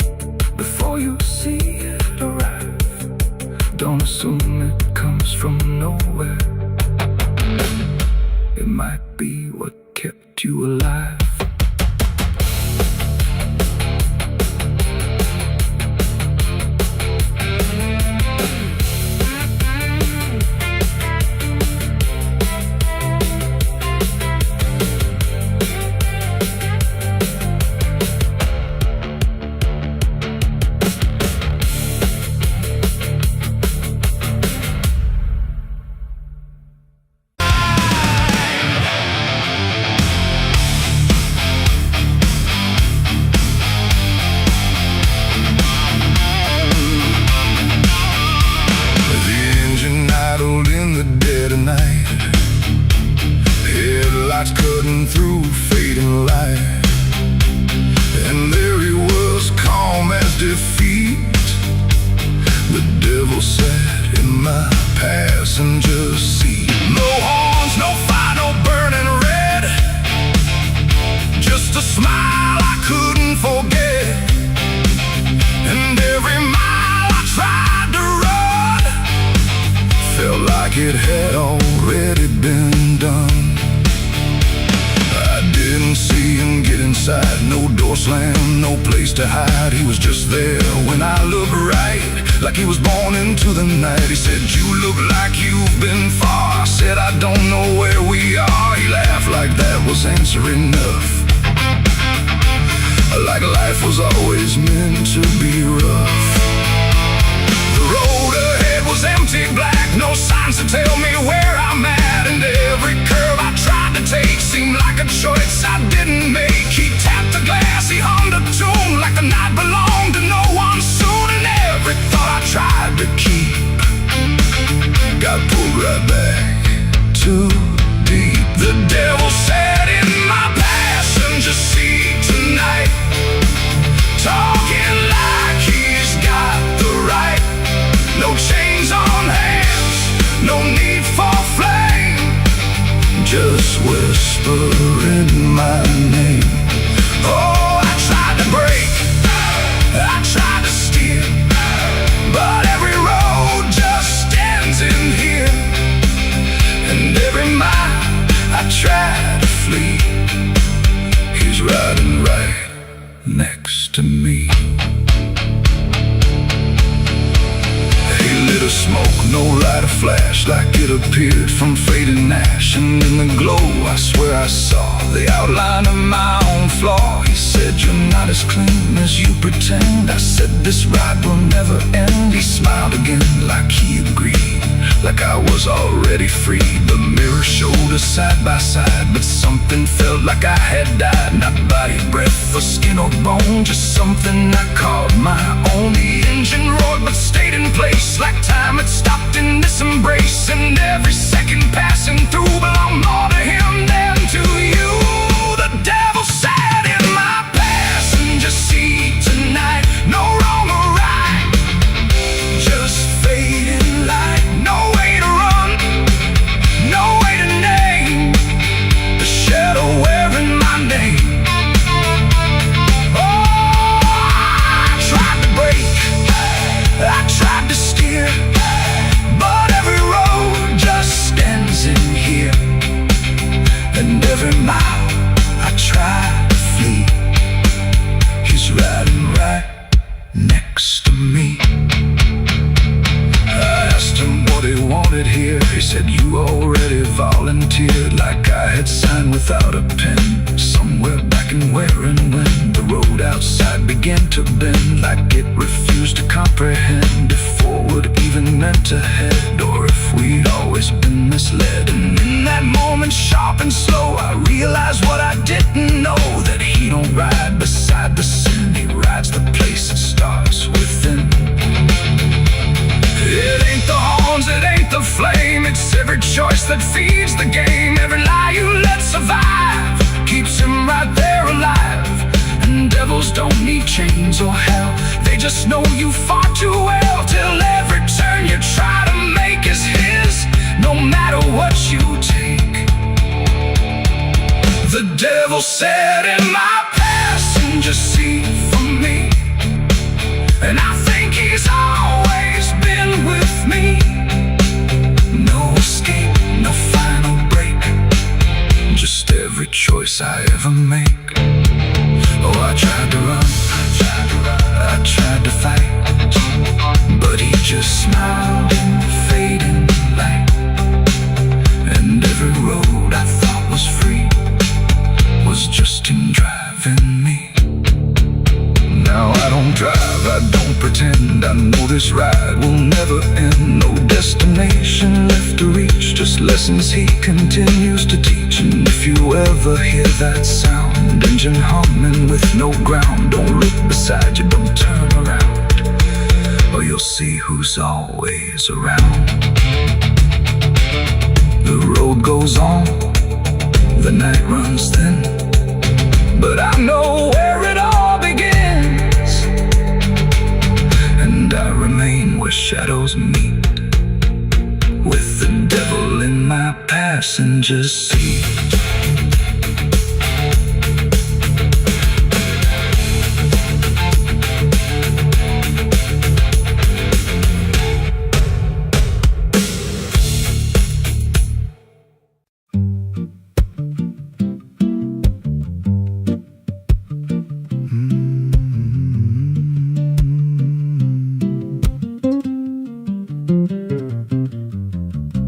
before you see nowhere. It might be what kept you alive. Headlights cutting through fading light, and there he was, calm as defeat. The devil sat in my passenger seat. No horns, no fire, no burning red, just a smile I couldn't forget. And every mile I tried to run felt like it had already been done. I didn't see him get inside, no door slam, no place to hide. He was just there when I looked right, like he was born into the night. He said, "You look like you've been far." I said, "I don't know where we are." He laughed like that was answer enough, like life was always meant to be rough. The road ahead was empty, black, no signs to tell me where I'm at. And every curve I tried to take seemed like a choice I didn't make. He tapped the glass, he hummed a tune like the night belonged to no one soon. And every thought I tried to keep got pulled right back too deep. The devil sat in my passenger seat tonight, talking like he's got the right. No chains on hands, no need for flame, just whispering my name. Oh, I tried to break, I tried to steer, but every road just ends in here. And every mile I tried to flee, he's riding right next to me. He lit a smoke, no light, a flash, like it appeared from fading ash. And in the glow I swear I saw the outline of my own flaw. He said, "You're not as clean as you pretend." I said, "This ride will never end." He smiled again like he agreed, like I was already free. The mirror showed us side by side, but something felt like I had died. Not body, breath, or skin or bone, just something I called my own. The engine roared but stayed in place, like time had stopped in this embrace. And every second passing through belonged more to him than to you. The devil sat in my passenger seat tonight, no wrong or right, just fading light. No way to run, no way to name the shadow wearing my name. Oh, I tried to break, I tried to steer, but every road just ends in here. And every mile I try to flee, he's riding right next to me. I asked him what he wanted here. He said, "You already volunteered," like I had signed without a pen. Somewhere back in where and when the road outside began to bend, like it refused to comprehend if forward even meant ahead, or if we'd always been misled. And in that moment, sharp and slow, I realized what I didn't know, that he don't ride beside the sin, he rides the place that starts within. It ain't the horns, it ain't the flame, it's every choice that feeds the game. Every lie you let survive keeps him right there alive. And devils don't need chains or hell, they just know you far too well. Till every turn you try to make is his, no matter what you take. The devil sat in my passenger seat for me, and I think he's always been with me. No escape. choice I ever make. Oh, I tried to run, I tried to fight, but he just smiled in the fading light. And every road I thought was free was just him driving me. Now I don't drive, I don't pretend, I know this ride will never end. No destination left to reach, just lessons he continues to teach. And if you ever hear that sound, engine humming with no ground, don't look beside you, don't turn around, or you'll see who's always around. The road goes on, the night runs thin, but I know where it all begins, and I remain where shadows meet, with the devil in my passenger seat.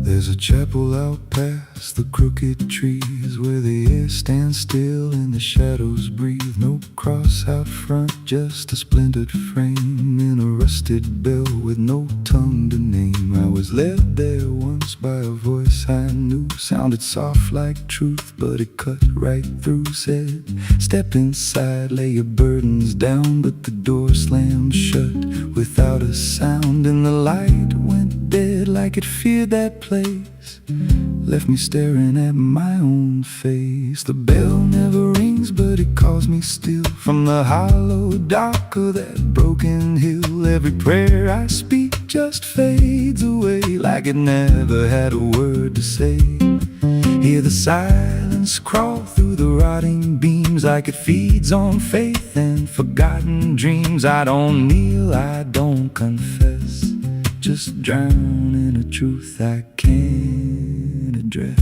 There's a chapel out past the crooked trees, where the air stands still and the shadows breathe. No cross out front, just a splintered frame in a rusted bell with no tongue to name. I was led there once by a voice I knew, sounded soft like truth, but it cut right through. Said, step inside, lay your burdens down, but the door slammed shut without a sound, and the light went dead like it feared that place, left me staring at my own face. The bell never rings, but it calls me still, from the hollow dark of that broken hill. Every prayer I speak just fades away, like it never had a word to say. Hear the silence crawl through the rotting beams, like it feeds on faith and forgotten dreams. I don't kneel, I don't confess, just drown in a truth I can't address.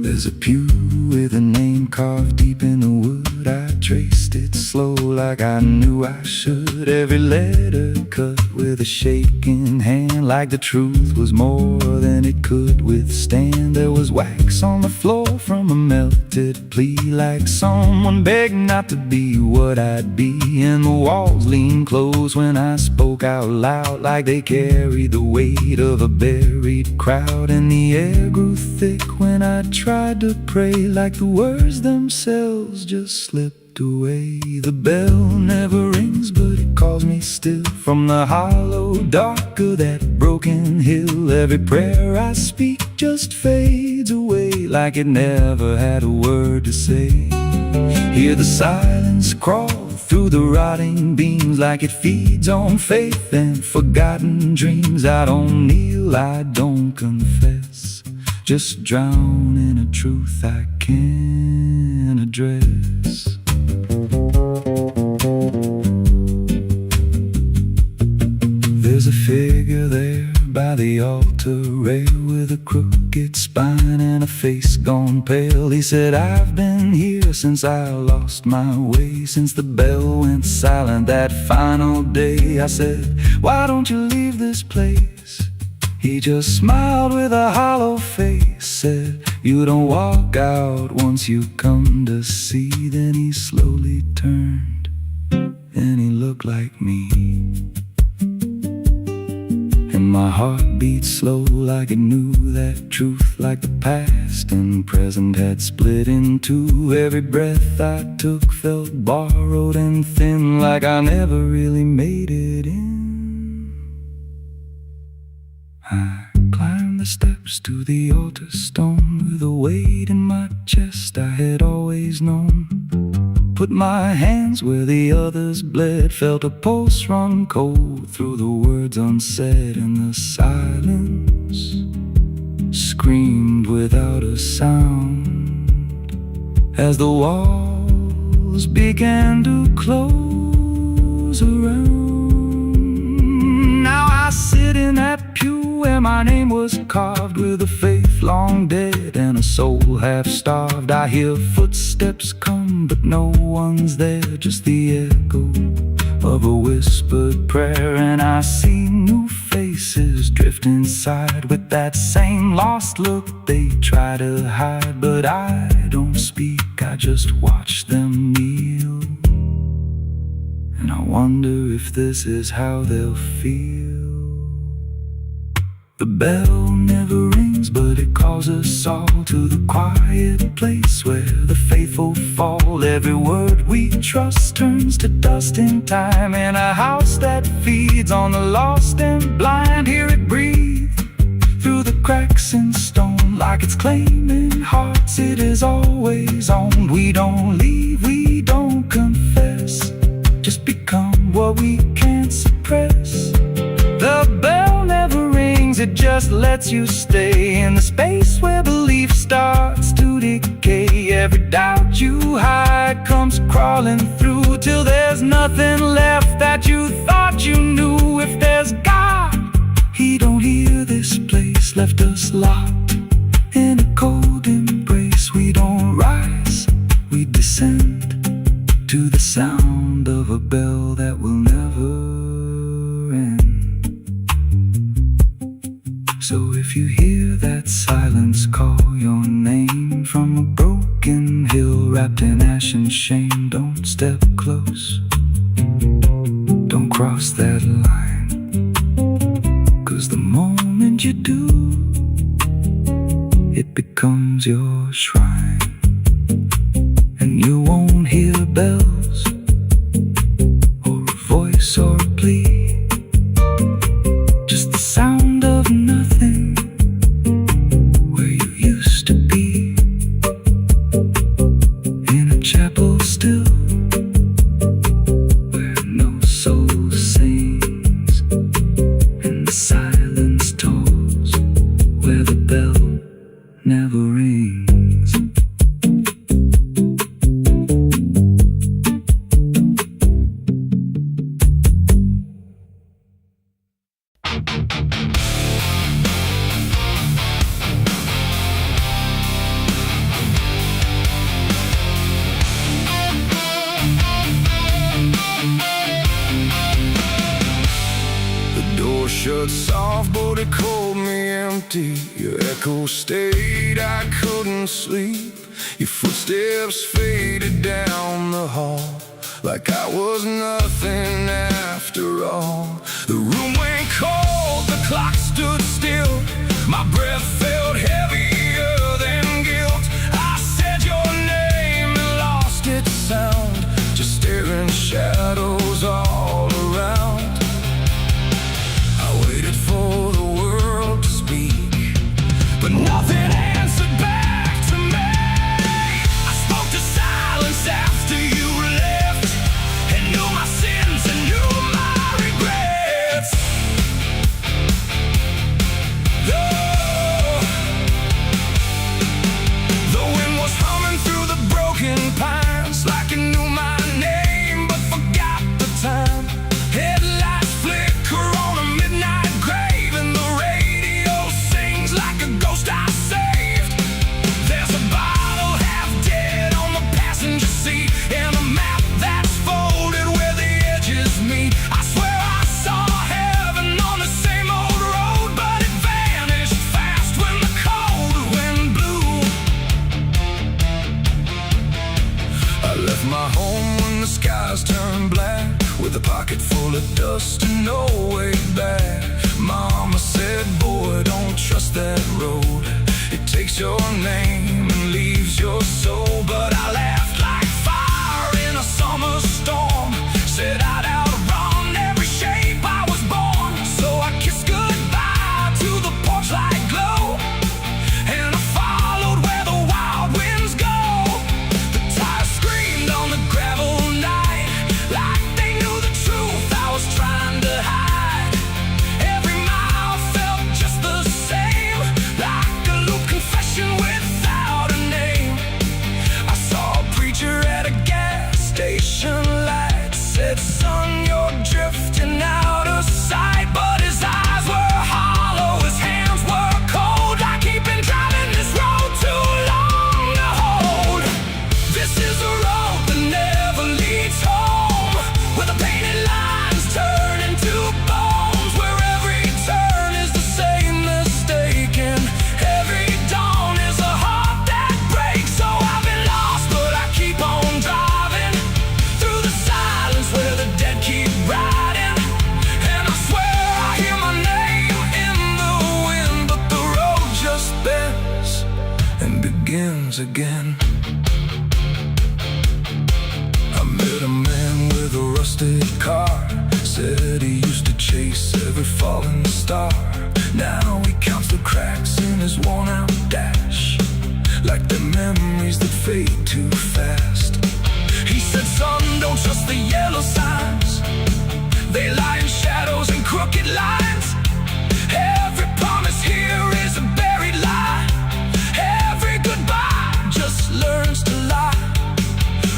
There's a pew with a name carved deep in the wood. I traced it slow like I knew I should. Every letter cut with a shaking hand, like the truth was more than it could withstand. There was wax on the floor from a melted plea, like someone begged not to be what I'd be. And the walls leaned close when I spoke out loud, like they carried the weight of a buried crowd. And the air grew thick when I tried to pray, like the words themselves just slipped away. The bell never rings, but it calls me still, from the hollow dark of that broken hill. Every prayer I speak just fades away, like it never had a word to say. Hear the silence crawl through the rotting beams, like it feeds on faith and forgotten dreams. I don't kneel, I don't confess, just drown in a truth I can't address. There's a figure there by the altar rail, with a crooked spine and a face gone pale. He said, I've been here since I lost my way, since the bell went silent that final day. I said, why don't you leave this place? He just smiled with a hollow face, said, you don't walk out once you come to see. Then he slowly turned and he looked like me, and my heart beat slow like it knew that truth, like the past and present had split in two. Every breath I took felt borrowed and thin, like I never really made it in. I climbed the steps to the altar stone, with a weight in my chest I had always known. Put my hands where the others bled, felt a pulse run cold through the words unsaid, and the silence screamed without a sound as the walls began to close around. Now I sit in that pew where my my name was carved with a faith long dead and a soul half-starved. I hear footsteps come, but no one's there, just the echo of a whispered prayer. And I see new faces drift inside with that same lost look they try to hide. But I don't speak, I just watch them kneel, and I wonder if this is how they'll feel. The bell never rings, but it calls us all to the quiet place where the faithful fall. Every word we trust turns to dust in time, in a house that feeds on the lost and blind. Hear it breathe through the cracks in stone, like it's claiming hearts it is always owned. We don't leave, we don't confess, just become what we can't suppress. The bell never rings, it just lets you stay in the space where belief starts to decay. Every doubt you hide comes crawling through, till there's nothing left that you thought you knew. If there's God, He don't hear this place, left us locked in a cold embrace. We don't rise, we descend to the sound of a bell that will never end. So if you hear that silence call your name from a broken hill wrapped in ash and shame, don't step close, don't cross that line, 'cause the moment you do, it becomes your shrine. And you won't hear bells or a voice or a plea, just the sound of nothing where you used to be, in a chapel still where no soul sings, and the silence tolls where the bell never rings. Shut soft, but it called me empty. Your echo stayed, I couldn't sleep. Your footsteps faded down the hall, like I was nothing after all. The room went cold, the clock stood still. My breath felt heavier than guilt. I said your name and lost its sound, just staring shadows all around. For the world to speak, but nothing answered back to me. I spoke to silence after you left, and knew my sins and knew my regrets. The wind was humming through the broken pines, like it knew my name but forgot the time. Headlights flicker on a midnight grave, and the radio sings like a ghost I saved. There's a bottle half dead on the passenger seat, and a map that's folded where the edges meet. I swear I saw heaven on the same old road, but it vanished fast when the cold wind blew. I left my home when the skies turned black, with a pocket full of dust and no way back. Mama said, boy, don't trust that road. It takes your name and leaves your soul. But I laughed like fire in a summer storm, said I'd outrun every shape I was born. So I kissed goodbye to the porch light glow, and I followed where the wild winds go. The tires screamed on the gravel night, like they knew the truth I was trying to hide. Every mile felt just the same, like a loop confession without begins again. I met a man with a rusted car. Said he used to chase every falling star. Now he counts the cracks in his worn-out dash, like the memories that fade too fast. He said, son, don't trust the yellow signs. They lie in shadows and crooked lines. Every promise here is a buried lie. Every goodbye just learns to lie.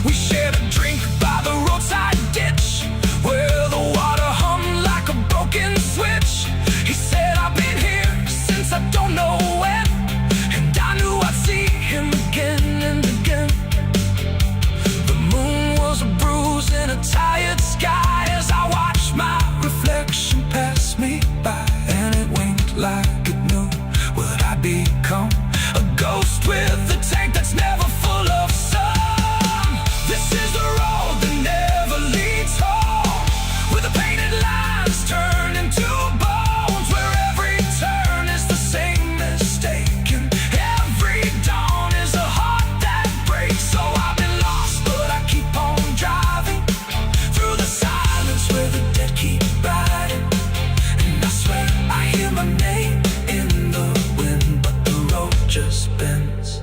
We shared a drink by the roadside ditch, where the water hummed like a broken switch. He said, I've been here since I don't know when, and I knew I'd see him again and again. The moon was a bruise in a tired sky as I watched my reflection pass me by, and it winked like it knew what I'd become. A ghost with a tank that's never full of sun. This is the road that never leads home, where the painted lines turn into bones, where every turn is the same mistake, and every dawn is a heart that breaks. So I've been lost, but I keep on driving through the silence where the dead keep riding. And I swear I hear my name in the wind, but the road just bends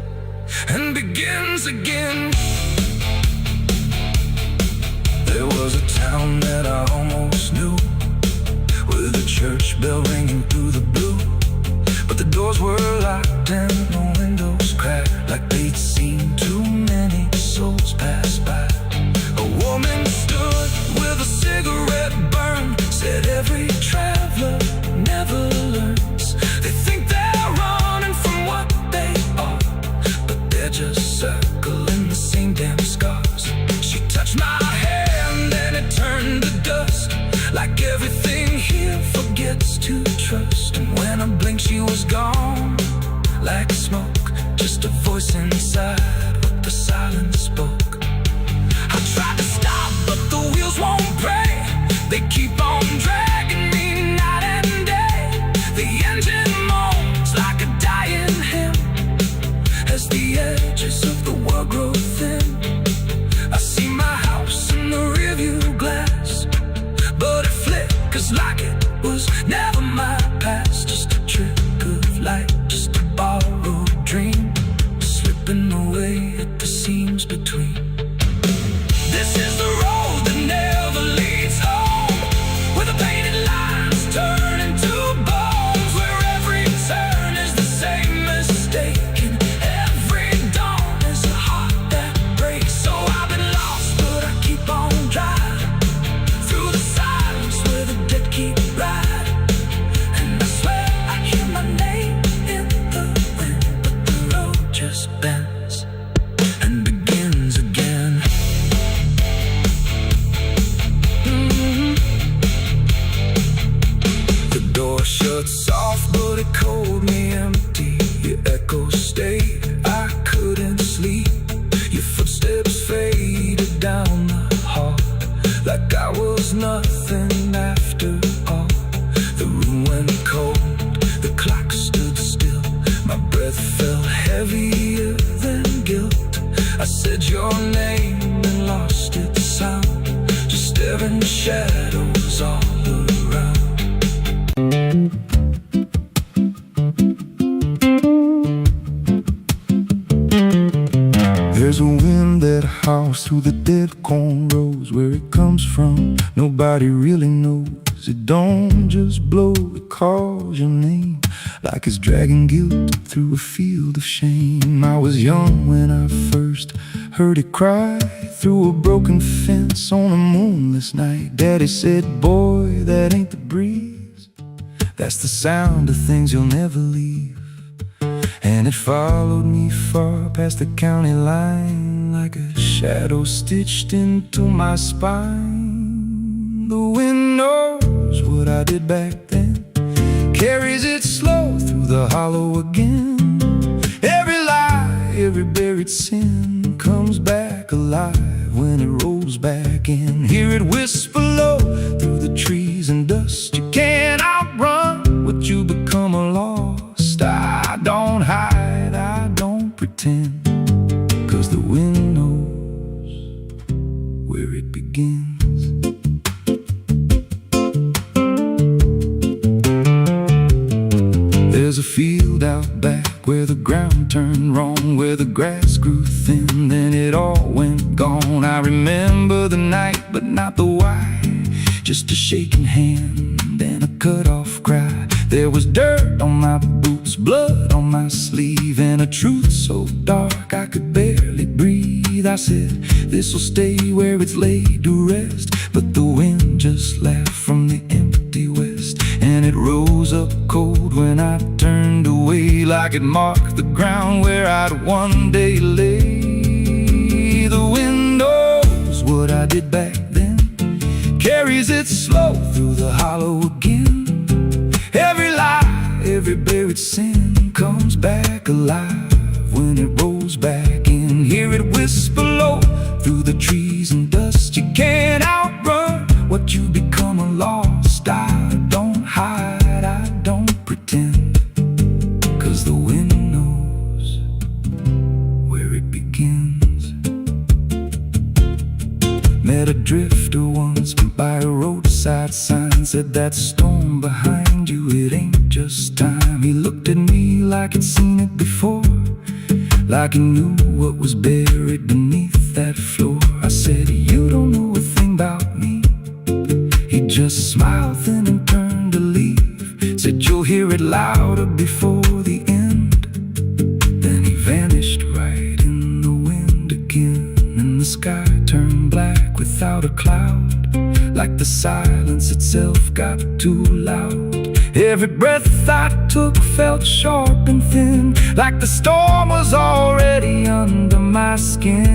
and begins again. There was a town that I almost knew, with a church bell ringing through the blue, but the doors were locked and the windows cracked, like they'd seen too many souls pass by. A woman stood with a cigarette burn, said every traveler never learns. They think they're running from what they are, but they're just circling the same damn scars. She touched my hand and it turned to dust, like everything here forgets to trust. And when I blinked she was gone, like smoke, just a voice inside what the silence spoke. I tried to stop but the wheels won't pray. They keep on dragging me night and day. The engine moans like a dying hymn as the edges of the world grow thin. I see my house in the rearview glass, but it flickers like it was never my past. Just a trick of light, just a borrowed dream, slipping away at the seams between. This is the road that never leads home, where the painted lines turn into bones, where every turn is the same mistake, and every dawn is a heart that breaks. So I've been lost, but I keep on driving through the silence where the dead keep riding. And I swear I hear my name in the wind, but the road just bends and begins again. The door shut soft, but it cold me empty. Your echo stayed, I couldn't sleep. Your footsteps faded down the hall, like I was nothing after all. The room went cold, the clock stood still. My breath felt heavier than guilt. I said your name and lost its sound, just staring shadows all around. There's a wind that howls through the dead corn rows. Where it comes from, nobody really knows. It don't just blow, it calls your name, like it's dragging guilt through a field of shame. I was young when I first heard it cry through a broken fence on a moonless night. Daddy said, boy, that ain't the breeze, that's the sound of things you'll never leave. And it followed me far past the county line, like a shadow stitched into my spine. The wind knows what I did back then, carries it slow through the hollow again. Every lie, every buried sin comes back alive when it rolls back in. Hear it whisper low through the trees and dust. You can't outrun what you become lost. I don't hide, I don't pretend. where the ground turned wrong, where the grass grew thin, then it all went gone. I remember the night, but not the why. Just a shaking hand and a cut-off cry. There was dirt on my boots, blood on my sleeve, and a truth so dark I could barely breathe. I said, this'll stay where it's laid to rest. But the wind just laughed from the empty west, and it rose up cold when I turned away, like it marked the ground where I'd one day lay. The wind knows what I did back then, carries it slow through the hollow again. Every lie, every buried sin comes back alive when it rolls back in. Hear it whisper low through the trees and dust. You can't outrun what you become a lost. I don't hide, I don't pretend, 'cause the wind knows where it begins. Met a drifter once by a roadside sign, said that storm behind you, it ain't just time. He looked at me like he'd seen it before, like he knew what was buried beneath that floor. I said, you don't know a thing about me. He just smiled then and turned to leave, said you'll hear it louder before the end. Then he vanished right in the wind again, and the sky turned black without a cloud, like the silence itself got too loud. Every breath I took felt sharp and thin, like the storm was already under my skin.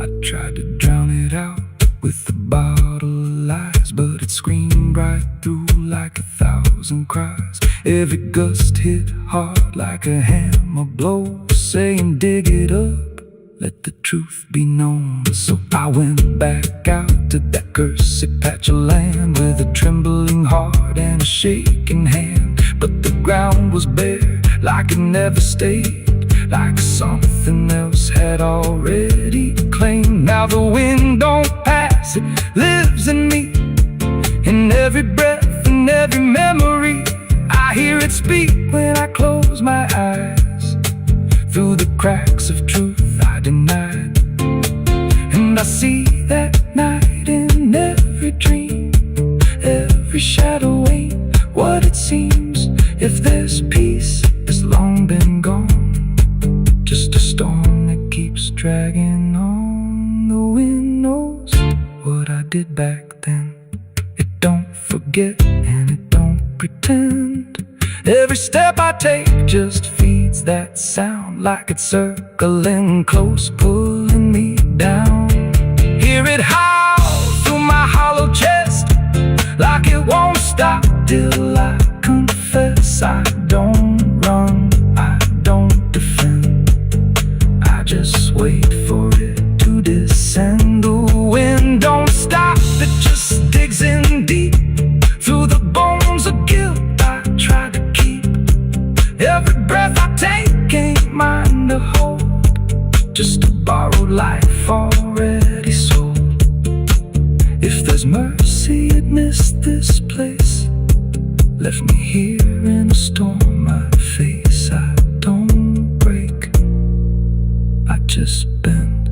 I tried to drown it out with a bottle of lies, but it screamed right through like 1,000 cries. Every gust hit hard like a hammer blow, saying dig it up, let the truth be known. So I went back out to that cursed patch of land with a trembling heart and a shaking hand. But the ground was bare, like it never stayed, like something else had already claimed. Now the wind don't pass, it lives in me, in every breath and every memory. I hear it speak when I close my eyes, through the cracks of truth I denied. And I see that night in every dream, every shadow ain't what it seems. If there's peace, it's long been gone, just a storm that keeps dragging on. The wind knows what I did back then. It don't forget and it don't pretend. Every step I take just feeds that sound, like it's circling close, pulling me down. Hear it howl through my hollow chest, like it won't stop till I confess. I don't run, I don't defend, I just wait for it to descend. The wind don't stop, it just digs in deep, through the bones of guilt I try to keep. Every breath I take ain't mine to hold, just a borrowed life already sold. If there's mercy, it missed this place, left me here in a storm I face. I don't break, I just bend,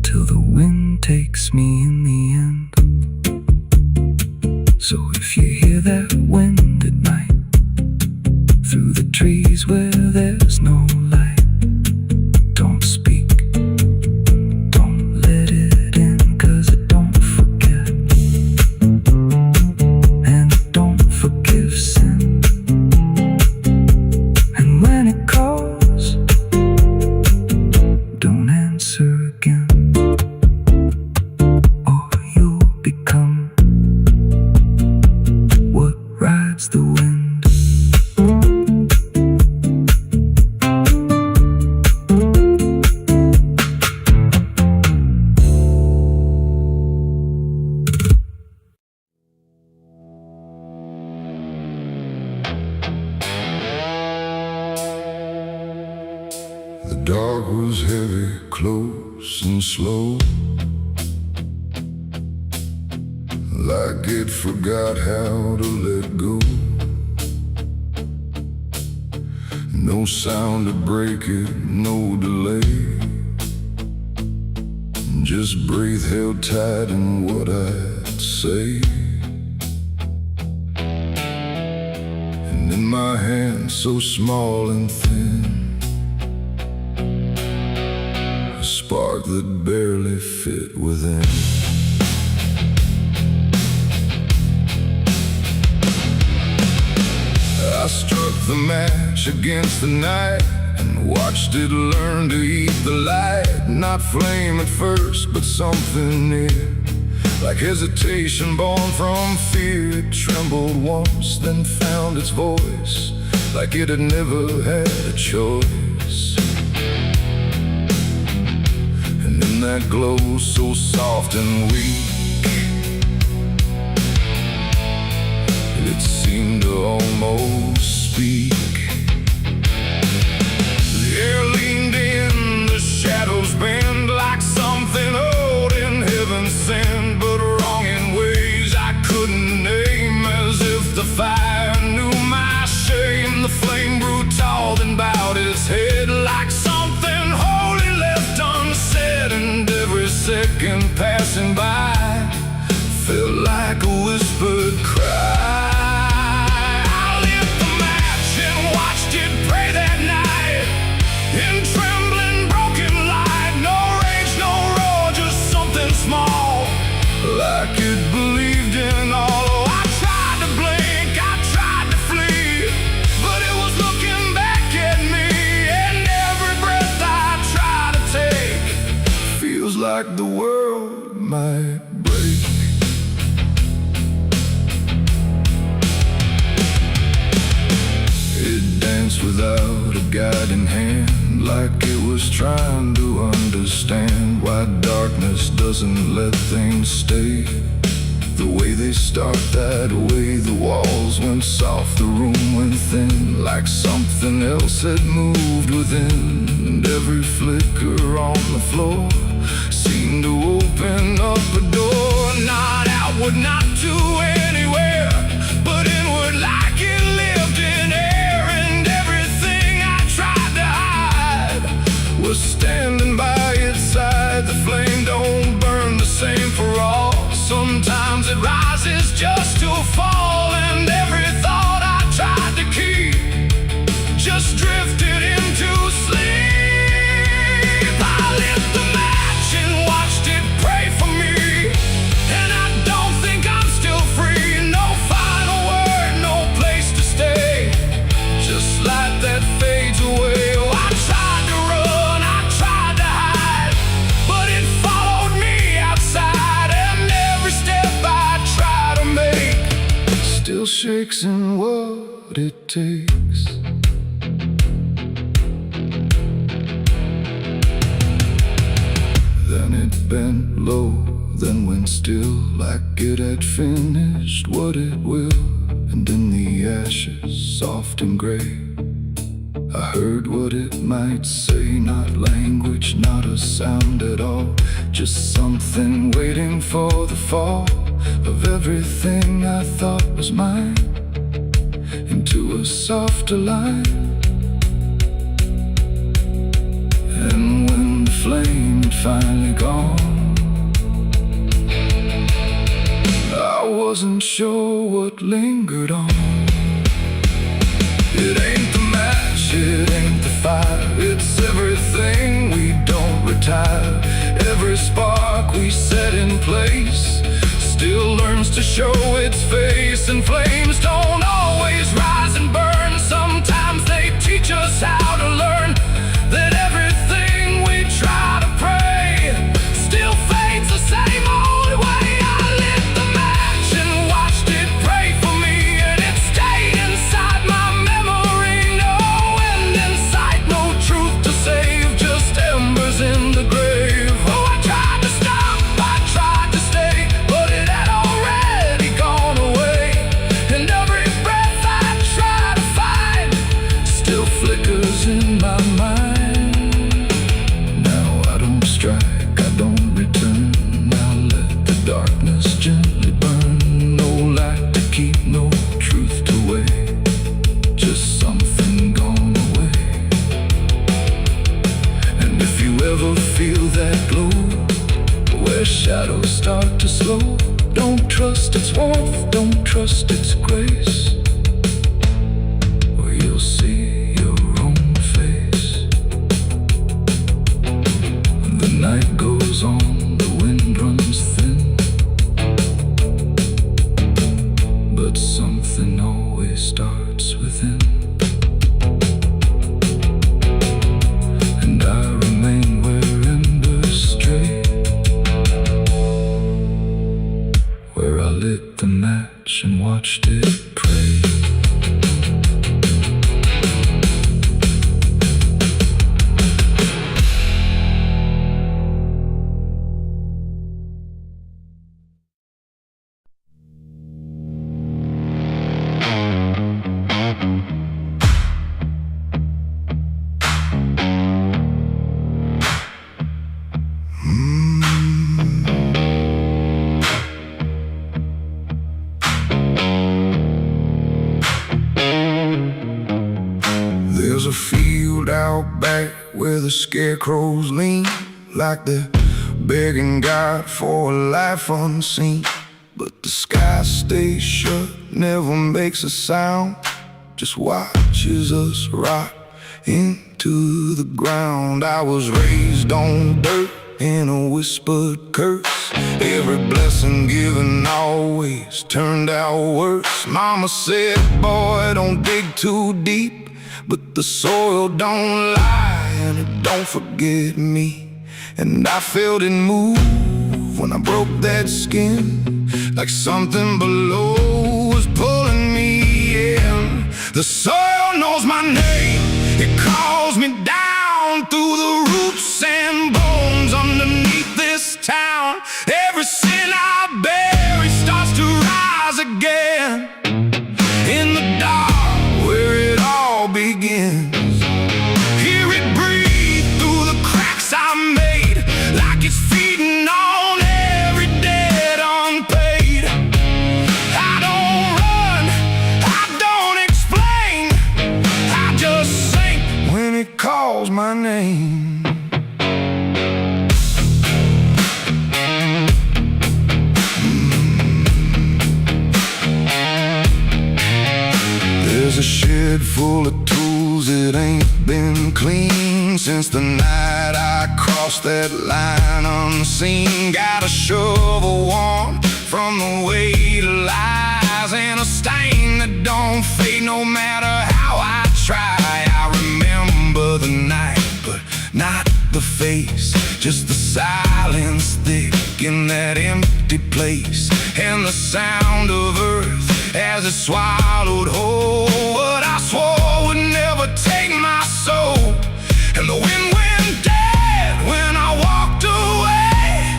till the wind takes me in the end. So if you hear that wind at night, through the trees where there's no light, don't speak, don't let it in, 'cause it don't forget, and it don't forgive sin. And when it calls, don't answer again, or you'll become what rides the wind. The dark was heavy, close and slow, like it forgot how to let go. No sound to break it, no delay. Just breathe held tight in what I'd say. And in my hand so small and thin, a spark that barely fit within. I struck the match against the night and watched it learn to eat the light. Not flame at first, but something near, like hesitation born from fear. It trembled once, then found its voice, like it had never had a choice. And in that glow so soft and weak, it seemed to almost speak. The air leaned in, the shadows bend, like something old in heaven sent, but wrong in ways I couldn't name. As if the fire knew my shame, the flame grew tall, then bowed its head, like something holy left unsaid. And every second passing by felt like a whispered cry. Like it believed in all. I tried to blink, I tried to flee, but it was looking back at me. And every breath I try to take feels like the world might break. It danced without a guiding hand, like it was trying to understand why darkness doesn't let things stay the way they start. That way the walls went soft, the room went thin, like something else had moved within. And every flicker on the floor seemed to open up a door, not outward, not to anywhere, but inward, like it lived in air. And everything I tried to hide was standing by its side. The flame don't burn the same for all. Sometimes it rises just to fall. And every thought I tried to keep just drifted into sleep. I lit the match and watched it pray for me, and I don't think I'm still free. No final word, no place to stay, just light that fades away. Oh, I tried to run, I tried to hide, but it followed me outside. And every step I try to make still shakes in what it takes. Then it bent low, then went still, like it had finished what it will. And in the ashes, soft and gray, I heard what it might say. Not language, not a sound at all, just something waiting for the fall of everything I thought was mine into a softer line. And when the flame had finally gone, I wasn't sure what lingered on. It ain't the match, it ain't the fire, it's everything we don't retire. Every spark we set in place still learns to show its face. And flames don't always rise and burn, sometimes they teach us how to learn that everything we try to pray still fades the same old way. I lit the match and watched it pray for me, and it stayed inside my memory. No end in sight, no truth to save, just embers in the grave. Oh, I tried to stop, I tried to stay, but it had already gone away. And every don't trust its grace, or you'll see your own face. The night goes on, the wind runs thin, but something always starts within. And I remain where embers stray, where I lit the match and watched it pray. There's a field out back where the scarecrows lean, like they're begging God for a life unseen. But the sky stays shut, never makes a sound, just watches us rot into the ground. I was raised on dirt in a whispered curse. Every blessing given always turned out worse. Mama said, boy, don't dig too deep, but the soil don't lie and it don't forget me. And I felt it move when I broke that skin, like something below was pulling me in. The soil knows my name, it calls me down through the roots and bones underneath this town. Every sin I bury starts to rise again in the dark where it all begins. Hear it breathe through the cracks I made, like it's feeding on every debt unpaid. I don't run, I don't explain, I just sink when it calls my name. There's a shed full of tools that ain't been clean since the night I crossed that line unseen. Got a shovel worn from the weight of lies, and a stain that don't fade no matter how I try. I remember the night, but not the face, just the silence thick in that empty place, and the sound of earth as it swallowed whole what I swore would never take my soul. And the wind went dead when I walked away,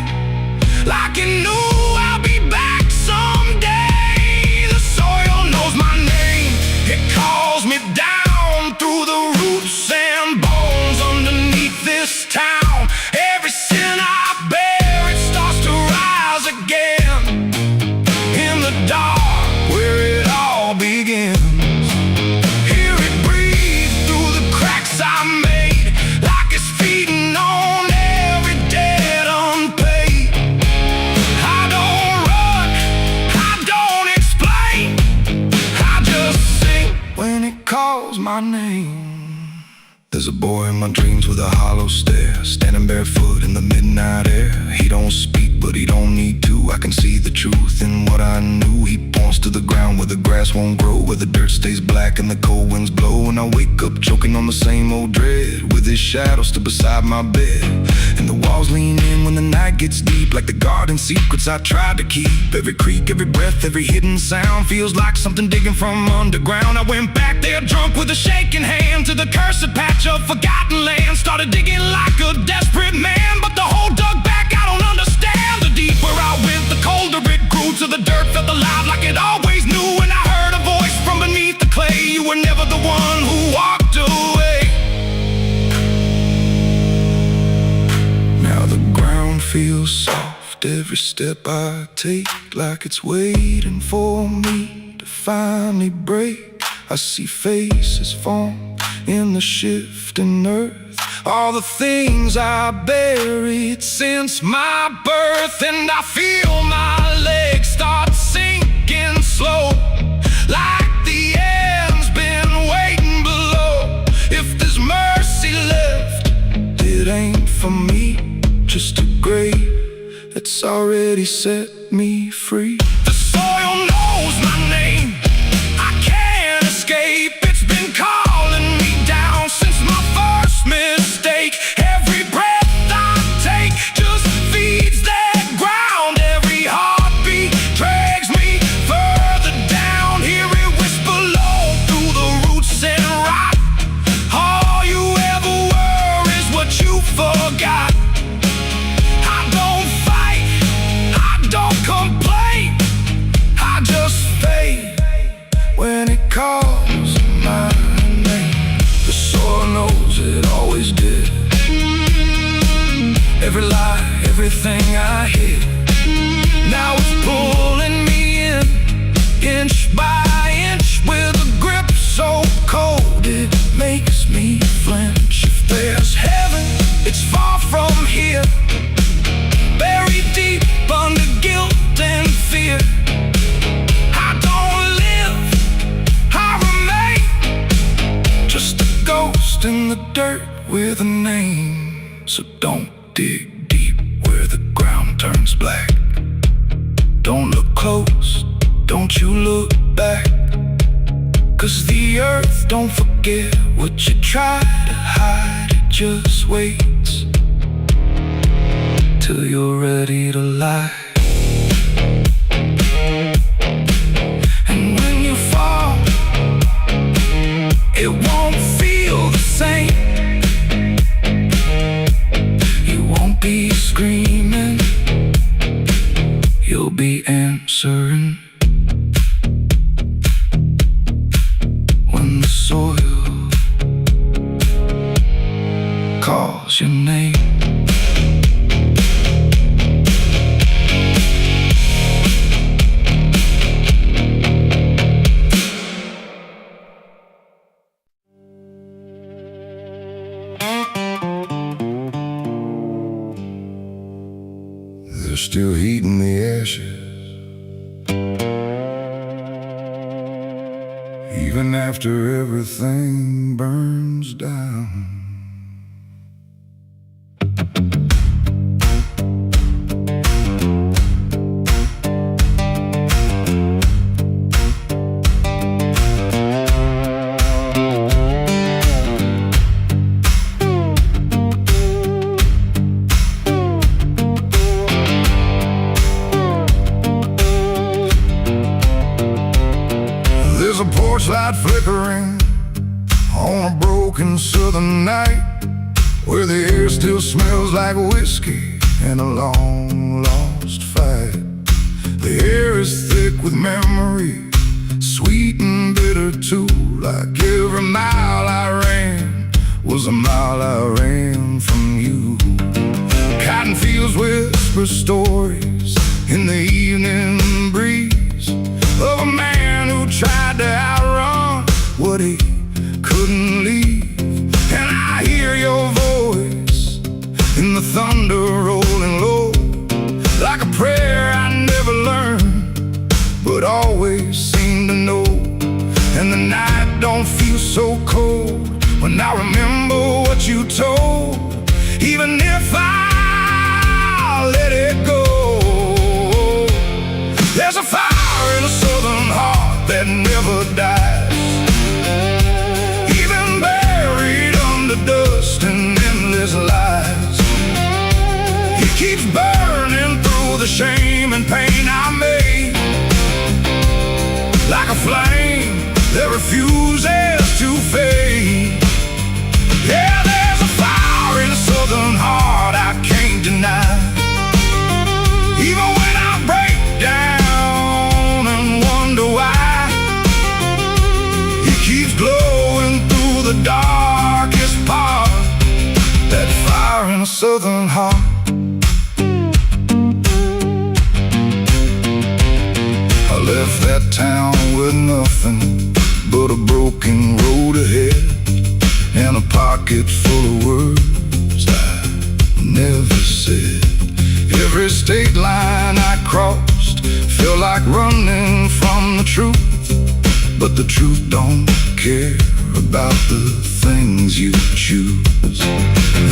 like it knew I'll be back someday. The soil knows my name, it calls me down through the roots and bones underneath this town. Every sin I bear, it starts to rise again in the dark where it all begins. Hear it breathe through the cracks I made, like it's feeding on every debt unpaid. I don't run, I don't explain, I just sing when it calls my name. There's a boy in my dreams with a hollow stare, standing barefoot in the midnight air. He don't speak, but he don't need to. I can see the truth in what I knew. He points to the ground where the grass won't grow, where the dirt stays black and the cold winds blow. And I wake up choking on the same old dread, with his shadow stood beside my bed. And the walls lean in when the night gets deep, like the garden secrets I tried to keep. Every creak, every breath, every hidden sound feels like something digging from underground. I went back there drunk with a shaking hand to the cursed patch of forgotten land. Started digging like a desperate man, but the hole dug back, I don't understand. The deeper I went, the colder it grew, to the dirt felt alive like it always knew. And I heard a voice from beneath the clay, you were never the one who walked away. Now the ground feels soft, every step I take, like it's waiting for me to finally break. I see faces form in the shifting earth, all the things I buried since my birth. And I feel my legs start sinking it's already set me free. The soil knows my name, I can't escape. It's been calling me down since my first mistake. Every breath I take just feeds that ground. Every heartbeat drags me further down. Hear it whisper low through the roots and rot. All you ever were is what you forgot. I don't fight, I don't complain, I just fade when it calls my name. The soil knows it always did. Every lie, everything I hid, now it's pulling me in, inch by inch, with a grip so cold it makes me flinch. If there's heaven, it's far from here, buried deep under guilt and fear. I don't live, I remain, just a ghost in the dirt with a name. So don't dig deep where the ground turns black. Don't look close, don't you look back, 'cause the earth don't forget what you try to hide. It just waits till you're ready to lie. And when you fall, it won't feel the same. You won't be screaming, you'll be answering. When the soil calls your name. They're still heating the ashes, even after everything burns down. There's a porch light flickering on a broken southern night, where the air still smells like whiskey and a long lost fight. The air is thick with memory, sweet and bitter too. Like every mile I ran was a mile I ran from you. Cotton fields whisper stories in the evening breeze of a man who tried to outrun what he couldn't leave. And I hear your voice in the thunder rolling low, like a prayer I never learned, but always seem to know. And the night don't feel so cold when I remember what you told, even if I let it go. There's a fire in a southern heart that never dies, even buried under dust and endless lies. It keeps burning through the shame and pain I made, like a flame that refuses to fade. Yeah, there's a fire in a southern heart I can't deny, even when I break down and wonder why. It keeps glowing through the darkest part, that fire in a southern heart. I left that town with nothing but a broken road ahead, and a pocket full of words I never said. Every state line I crossed felt like running from the truth, but the truth don't care about the things you choose.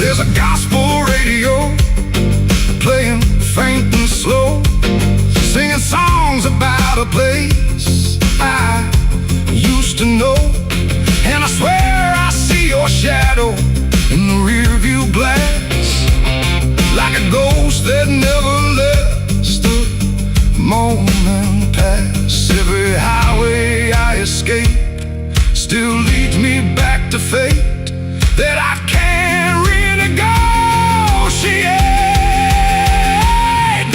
There's a gospel radio playing faint and slow, singing songs about a place I used to know. And I swear I see your shadow in the rearview glass, like a ghost that never lets the moment pass. Every highway I escape still leads me back to fate that I can't renegotiate.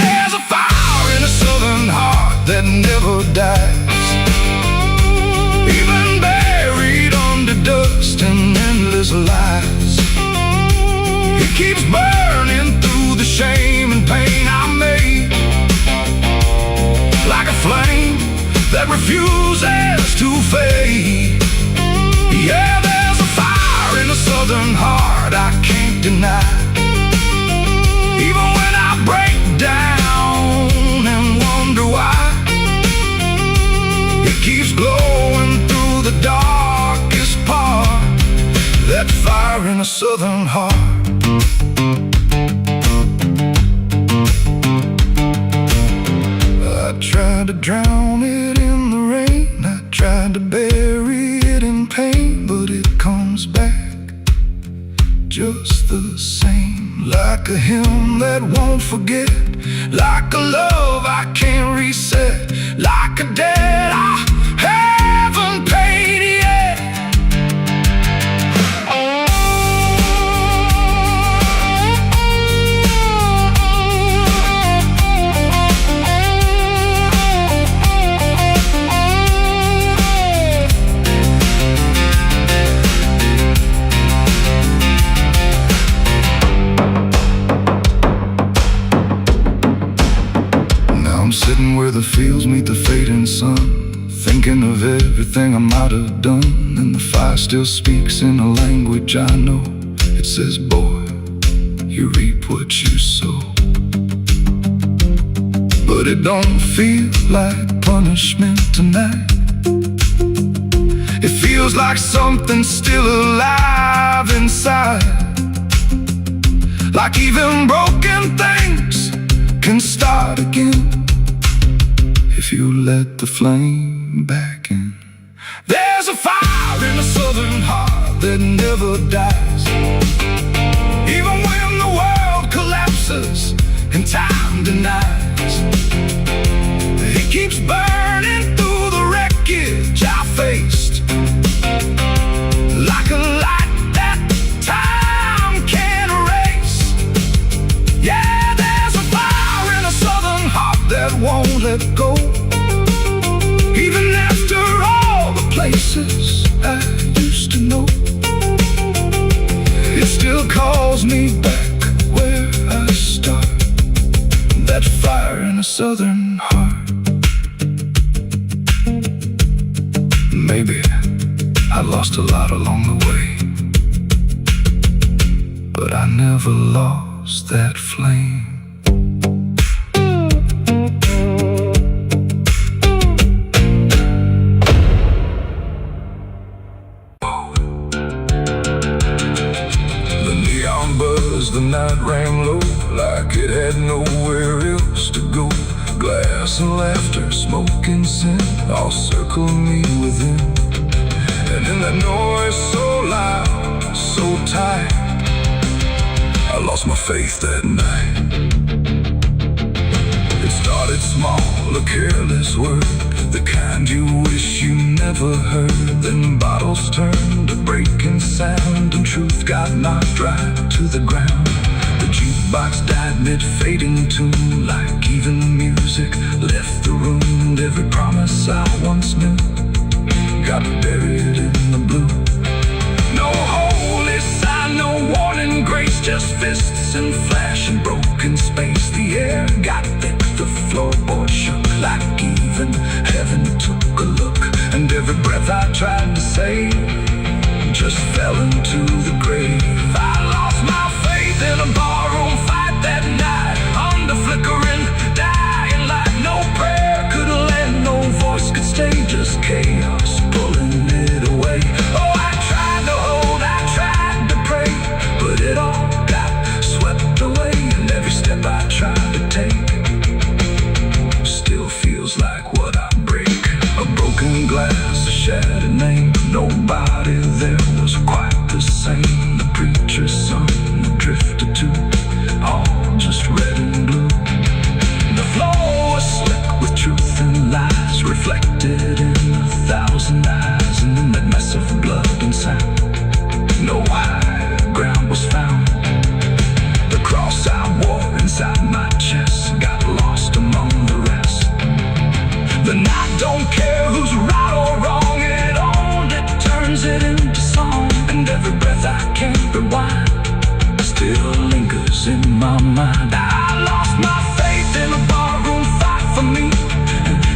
There's a fire in a southern heart that never dies, even buried under dust and endless lies. It keeps burning through the shame and pain I made, like a flame that refuses to fade. Yeah, there's a fire in a southern heart I can't deny. Even when I break down and wonder why, it keeps glowing through the darkest part. That fire in a southern heart. I tried to drown it in the rain, I tried to bury it in pain, but it comes back just the same. Like a hymn that won't forget, like a love I can't reset, like a debt I haven't paid yet. Sitting where the fields meet the fading sun, thinking of everything I might have done. And the fire still speaks in a language I know. It says, boy, you reap what you sow. But it don't feel like punishment tonight. It feels like something still alive inside, like even broken things can start again if you let the flame back in. There's a fire in the southern heart that never dies, even when the world collapses and time denies. It keeps burning through the wreckage I faced, like a light that time can't erase. Yeah, there's a fire in a southern heart that won't let go, even after all the places I used to know. It still calls me back where I start, that fire in a southern heart. Maybe I lost a lot along the way, but I never lost that flame. The night rang low, like it had nowhere else to go. Glass and laughter, smoke and sin, all circle me within. And in that noise so loud, so tight, I lost my faith that night. It started small, a careless word, the kind you wish you never heard. Then bottles turned to breaking sound, and truth got knocked right to the ground. The jukebox died mid-fading tune, like even music left the room. And every promise I once knew got buried in the blue. No holy sign, no warning grace, just fists and flash and broken space. The air got thick, the floorboard shook, like even heaven took a look. And every breath I tried to save just fell into the grave. I lost my faith in a barroom fight that night, under flickering, dying light. No prayer could land, no voice could stay, just chaos pulling it away. Oh, I tried to hold, I tried to pray, but it all got swept away. And every step I tried to take broken glass, a shattered name. Nobody there was quite the same. The preacher's son drifted too, all just red and blue. The floor was slick with truth and lies, reflected in 1,000 eyes. And in that mess of blood and sound, no higher ground was found. The cross I wore inside my chest got lost among the rest. Then I don't care who's right or wrong, it only turns it into song. And every breath I can't rewind still lingers in my mind. I lost my faith in a barroom fight for me,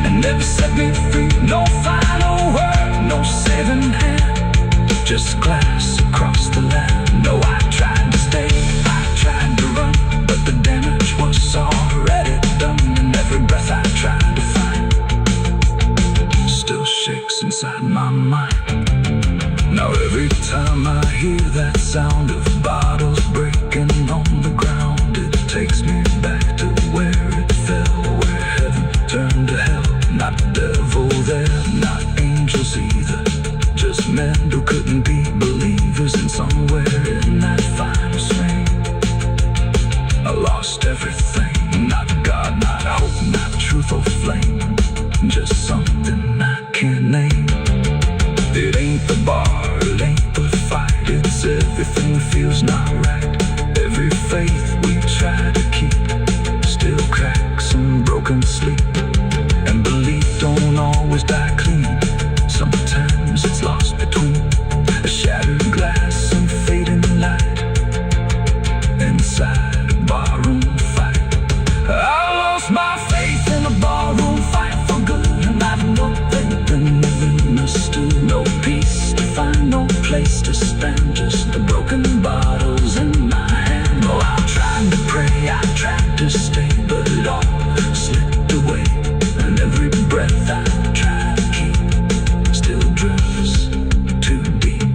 and never set me free. No final word, no saving hand, just glass across the land. No, I tried to stay, I tried to run, but the damage was already done. And every breath I tried to find still shakes inside my mind. Now every time I hear that sound of bottles breaking on the ground, it takes me back to where it fell, where heaven turned to hell. Not devil there, not angels either, just men who couldn't be believers. And somewhere in that final swing, I lost everything. Not God, not hope, not truth or flame, just something I can't name. It ain't the bar, it ain't the fight, it's everything that feels not right. Every faith we try to keep still cracks and broken sleep. And belief don't always die clean, sometimes it's lost between a shattered glass and fading light inside a barroom fight. I lost my faith in a barroom fight for good, and I've nothing and never understood. No peace to find, no place to stand, just the broken bottles in my hand. Oh, I tried to pray, I tried to stay, but it all slipped away. And every breath I try to keep still drifts too deep.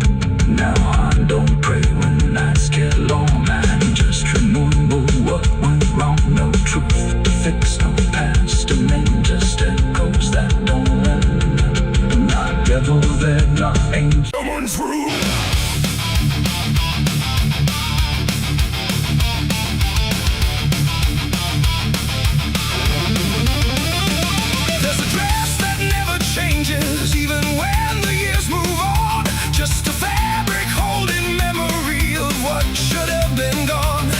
Now I don't pray when nights get long, I just remember what went wrong. No truth to fix, no past to mend, just echoes that don't end. Not devil there, not angel. Someone's room. There's a dress that never changes, even when the years move on. Just a fabric holding memory of what should have been gone.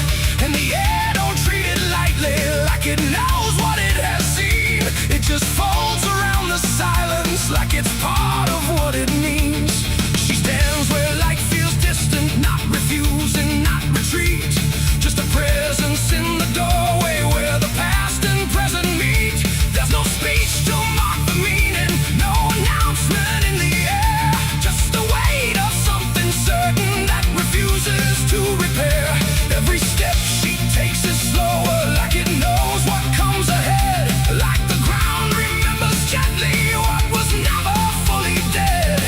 And the air don't treat it lightly, like it knows what it has seen. It just folds around the silence like it's part of what it means. She stands where light feels distant, not refusing, not retreat. Just a presence in the doorway where the past and present meet. There's no speech to mark the meaning, no announcement in the air. Just the weight of something certain that refuses to repair. Every step she takes is slower, like it knows what comes ahead. Like the ground remembers gently what was never fully dead.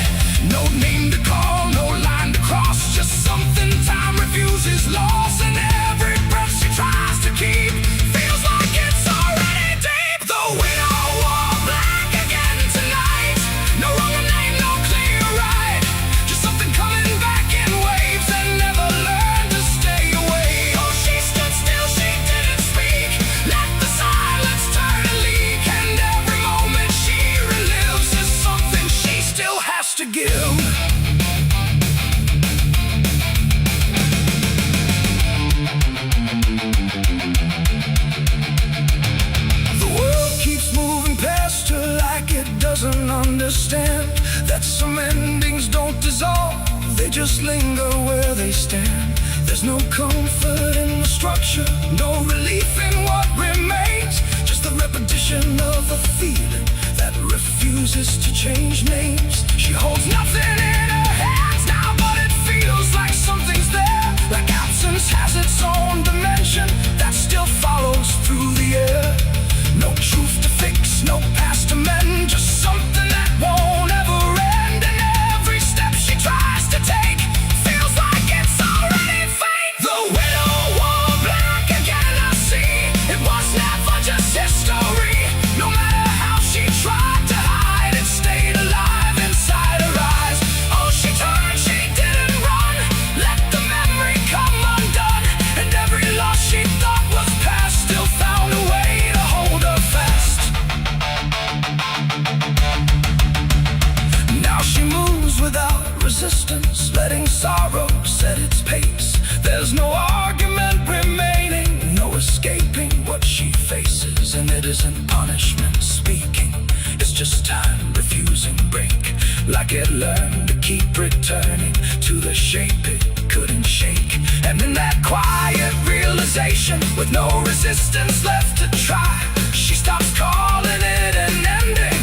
No name to call, no line to cross, just something time refuses loss. And every breath she tries to keep feels like it's already deep. The widow wore black again tonight. No wrong name, no clear right, just something coming back in waves and never learned to stay away. Oh, she stood still, she didn't speak, let the silence turn and leak. And every moment she relives is something she still has to give. The world keeps moving past her like it doesn't understand that some endings don't dissolve, they just linger where they stand. There's no comfort in the structure, no relief in what remains, just the repetition of a feeling that refuses to change names. She holds nothing in her hands now, but it feels like something's there, like absence has its own dimension that still follows through the air. No truth to fix, no past to mend, just something that won't ever end. And every step she tries to take feels like it's already fate. The widow wore black again, I see. It was never just history. No matter how she tried to hide, it stayed alive. resistance, letting sorrow set its pace. There's no argument remaining, no escaping what she faces. And it isn't punishment speaking, it's just time refusing break. Like it learned to keep returning to the shape it couldn't shake. And in that quiet realization, with no resistance left to try, she stops calling it an ending